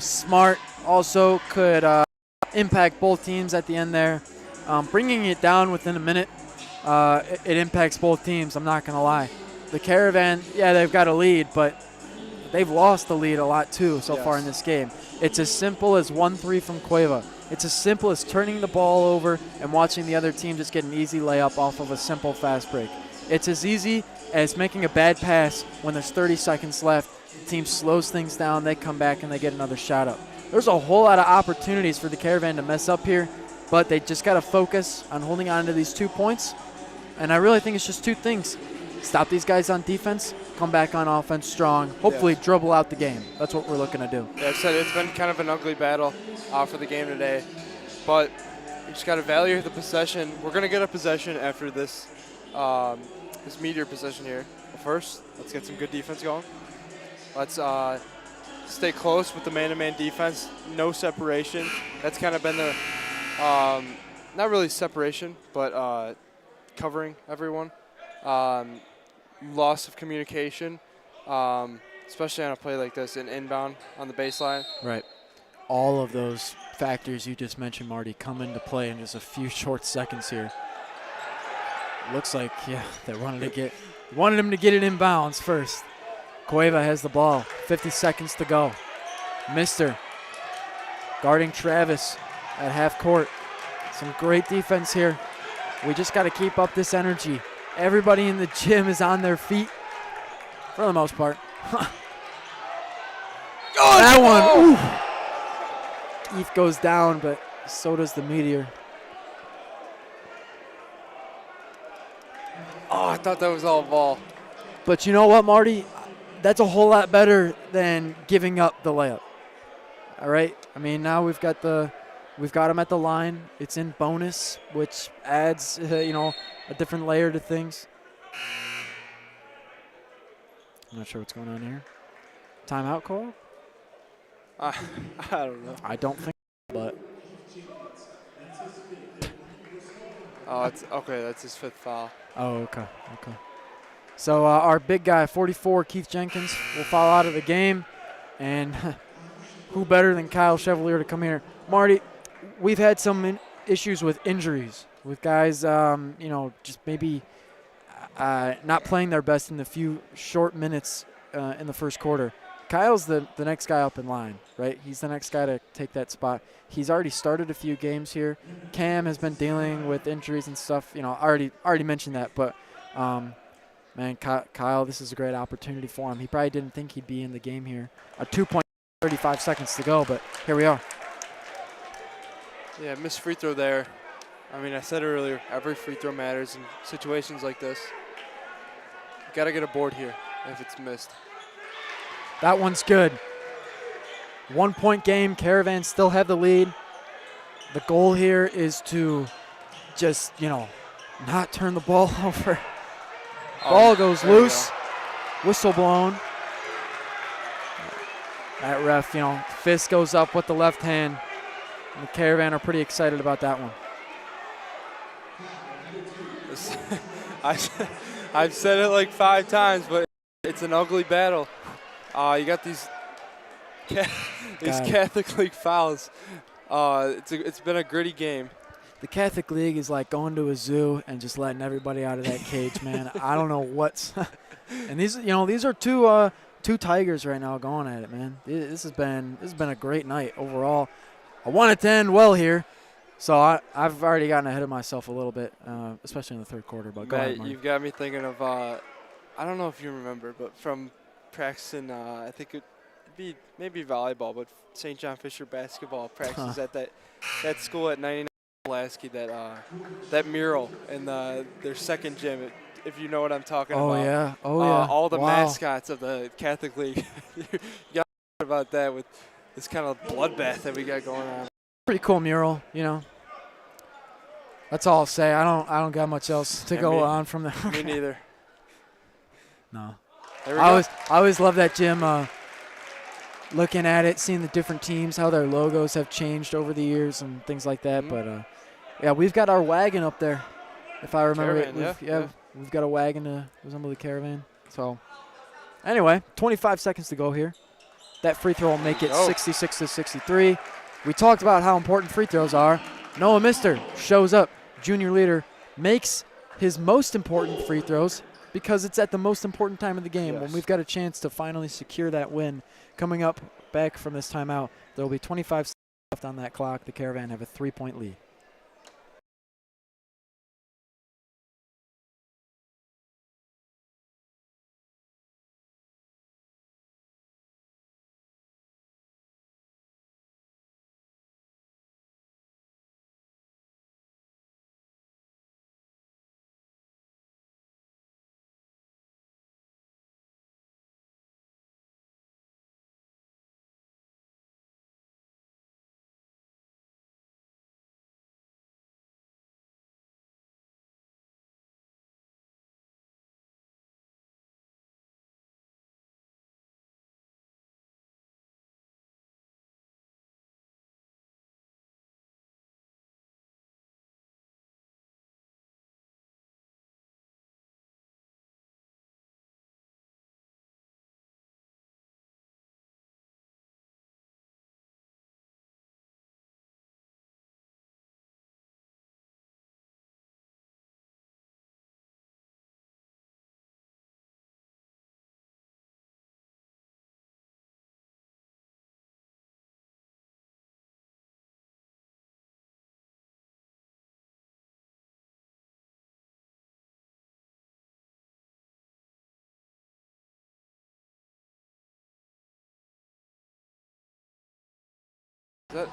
smart. Also could impact both teams at the end there. Bringing it down within a minute, it impacts both teams, I'm not going to lie. The Caravan, yeah, they've got a lead, but they've lost the lead a lot too so far in this game. It's as simple as 1-3 from Cueva. It's as simple as turning the ball over and watching the other team just get an easy layup off of a simple fast break. It's as easy as making a bad pass when there's 30 seconds left. The team slows things down, they come back and they get another shot up. There's a whole lot of opportunities for the Caravan to mess up here, but they just got to focus on holding on to these 2 points. And I really think it's just 2 things. Stop these guys on defense, come back on offense strong, hopefully dribble out the game. That's what we're looking to do. Yeah, I said it's been kind of an ugly battle for the game today, but you just got to value the possession. We're going to get a possession after this this Meteor possession here. But first, let's get some good defense going. Let's stay close with the man-to-man defense, no separation. That's kind of been the, not really separation, but covering everyone. Loss of communication, especially on a play like this, an inbound on the baseline. Right. All of those factors you just mentioned, Marty, come into play in just a few short seconds here. Looks like, they wanted him to get it inbounds first. Cueva has the ball, 50 seconds to go. Mister guarding Travis at half court. Some great defense here. We just got to keep up this energy. Everybody in the gym is on their feet for the most part. That one, ooh. ETH goes down, but so does the Meteor. Oh, I thought that was all ball. But you know what, Marty? That's a whole lot better than giving up the layup. All right? I mean, now we've got him at the line. It's in bonus, which adds, a different layer to things. I'm not sure what's going on here. Timeout call? I don't know. I don't think, but. Oh, it's okay. That's his 5th foul. Oh, okay. So our big guy, 44, Keith Jenkins, will foul out of the game. And who better than Kyle Chevalier to come here? Marty, we've had some issues with injuries, with guys, just maybe not playing their best in the few short minutes in the first quarter. Kyle's the next guy up in line, right? He's the next guy to take that spot. He's already started a few games here. Cam has been dealing with injuries and stuff. Already mentioned that. But, man, Kyle, this is a great opportunity for him. He probably didn't think he'd be in the game here. 2.35 seconds to go, but here we are. Yeah, missed free throw there. I mean, I said earlier, every free throw matters in situations like this. Got to get a board here if it's missed. That one's good. 1 point game. Caravan still have the lead. The goal here is to just, not turn the ball over. Ball goes loose. Whistle blown. That ref, fist goes up with the left hand. And the Caravan are pretty excited about that one. I've said it like 5 times, but it's an ugly battle. You got these Catholic League fouls. It's been a gritty game. The Catholic League is like going to a zoo and just letting everybody out of that cage, man. I don't know what's – and these are two Tigers right now going at it, man. This has been a great night overall. I want it to end well here. So I've already gotten ahead of myself a little bit, especially in the third quarter. But go ahead, Mark. You've got me thinking of I don't know if you remember, but from practicing, I think it'd be maybe volleyball, but St. John Fisher basketball practices at that school at 99 Pulaski. That mural in their second gym. if you know what I'm talking Oh, about. yeah. Oh, yeah. All the Wow. mascots of the Catholic League. You got about that with this kind of bloodbath that we got going on. Pretty cool mural, you know. That's all I'll say. I don't got much else to go on from there. Me neither. No. There we go. I always love that, Jim. Looking at it, seeing the different teams, how their logos have changed over the years and things like that. But yeah, we've got our wagon up there, if I remember Caravan, we've got a wagon to resemble the Caravan. So anyway, 25 seconds to go here. That free throw will make it 66-63. We talked about how important free throws are. Noah Mister shows up, junior leader, makes his most important free throws because it's at the most important time of the game when we've got a chance to finally secure that win. Coming up back from this timeout, there will be 25 seconds left on that clock. The Caravan have a 3-point lead.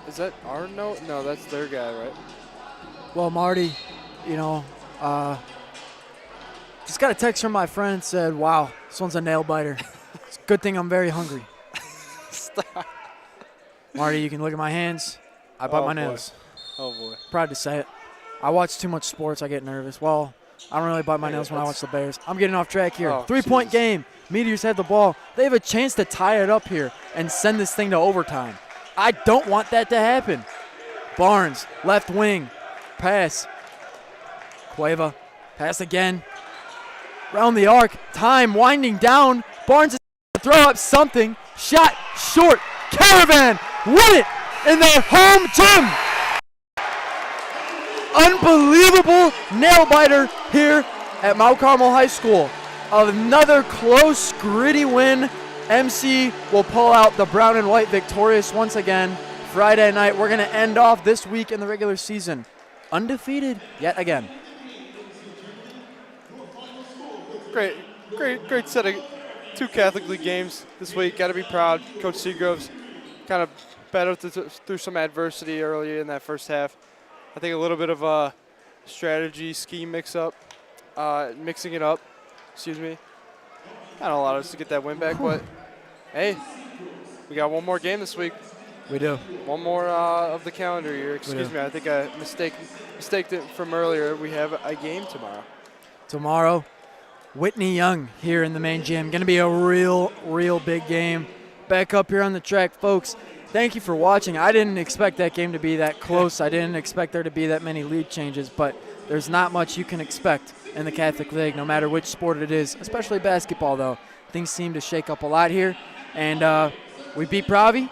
Is that our note? No, that's their guy, right? Well, Marty, you know, just got a text from my friend said, wow, this one's a nail biter. It's a good thing I'm very hungry. Stop. Marty, you can look at my hands. I bite my nails. Oh, boy. Proud to say it. I watch too much sports. I get nervous. Well, I don't really bite my nails when I watch the Bears. I'm getting off track here. 3-point game. Meteors have the ball. They have a chance to tie it up here and send this thing to overtime. I don't want that to happen. Barnes, left wing, pass. Cueva, pass again. Round the arc, time winding down. Barnes is to throw up something. Shot short. Caravan win it in their home gym. Unbelievable nail biter here at Mount Carmel High School. Another close, gritty win. MC will pull out the brown and white victorious once again. Friday night, we're going to end off this week in the regular season undefeated yet again. Great set of two Catholic League games this week. Got to be proud. Coach Seagrove's kind of battled through some adversity early in that first half. I think a little bit of a strategy scheme mixing it up. Excuse me. Kind of allowed us to get that win back, but hey, we got one more game this week. We do. One more of the calendar year. Excuse me, I think I mistaked it from earlier. We have a game tomorrow. Tomorrow, Whitney Young here in the main gym. Going to be a real big game. Back up here on the track, folks. Thank you for watching. I didn't expect that game to be that close. I didn't expect there to be that many lead changes, but there's not much you can expect in the Catholic League, no matter which sport it is, especially basketball, though. Things seem to shake up a lot here. And we beat Pravi.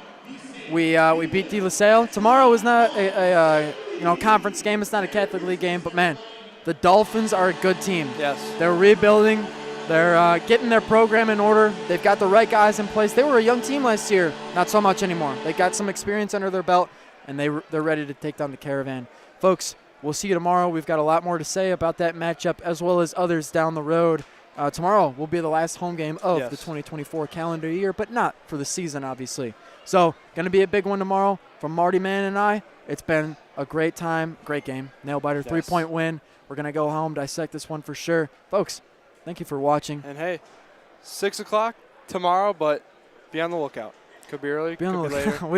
We beat De La Salle. Tomorrow is not a conference game. It's not a Catholic League game, but, man, the Dolphins are a good team. Yes. They're rebuilding. They're getting their program in order. They've got the right guys in place. They were a young team last year. Not so much anymore. They got some experience under their belt, and they're ready to take down the Caravan. Folks, we'll see you tomorrow. We've got a lot more to say about that matchup as well as others down the road. Tomorrow will be the last home game of the 2024 calendar year, but not for the season, obviously. So, going to be a big one tomorrow from Marty Mann and I. It's been a great time, great game. Nail biter, 3-point win. We're going to go home, dissect this one for sure. Folks, Thank you for watching. And hey, 6 o'clock tomorrow, but be on the lookout. Could be early, Be on could the be later. we don't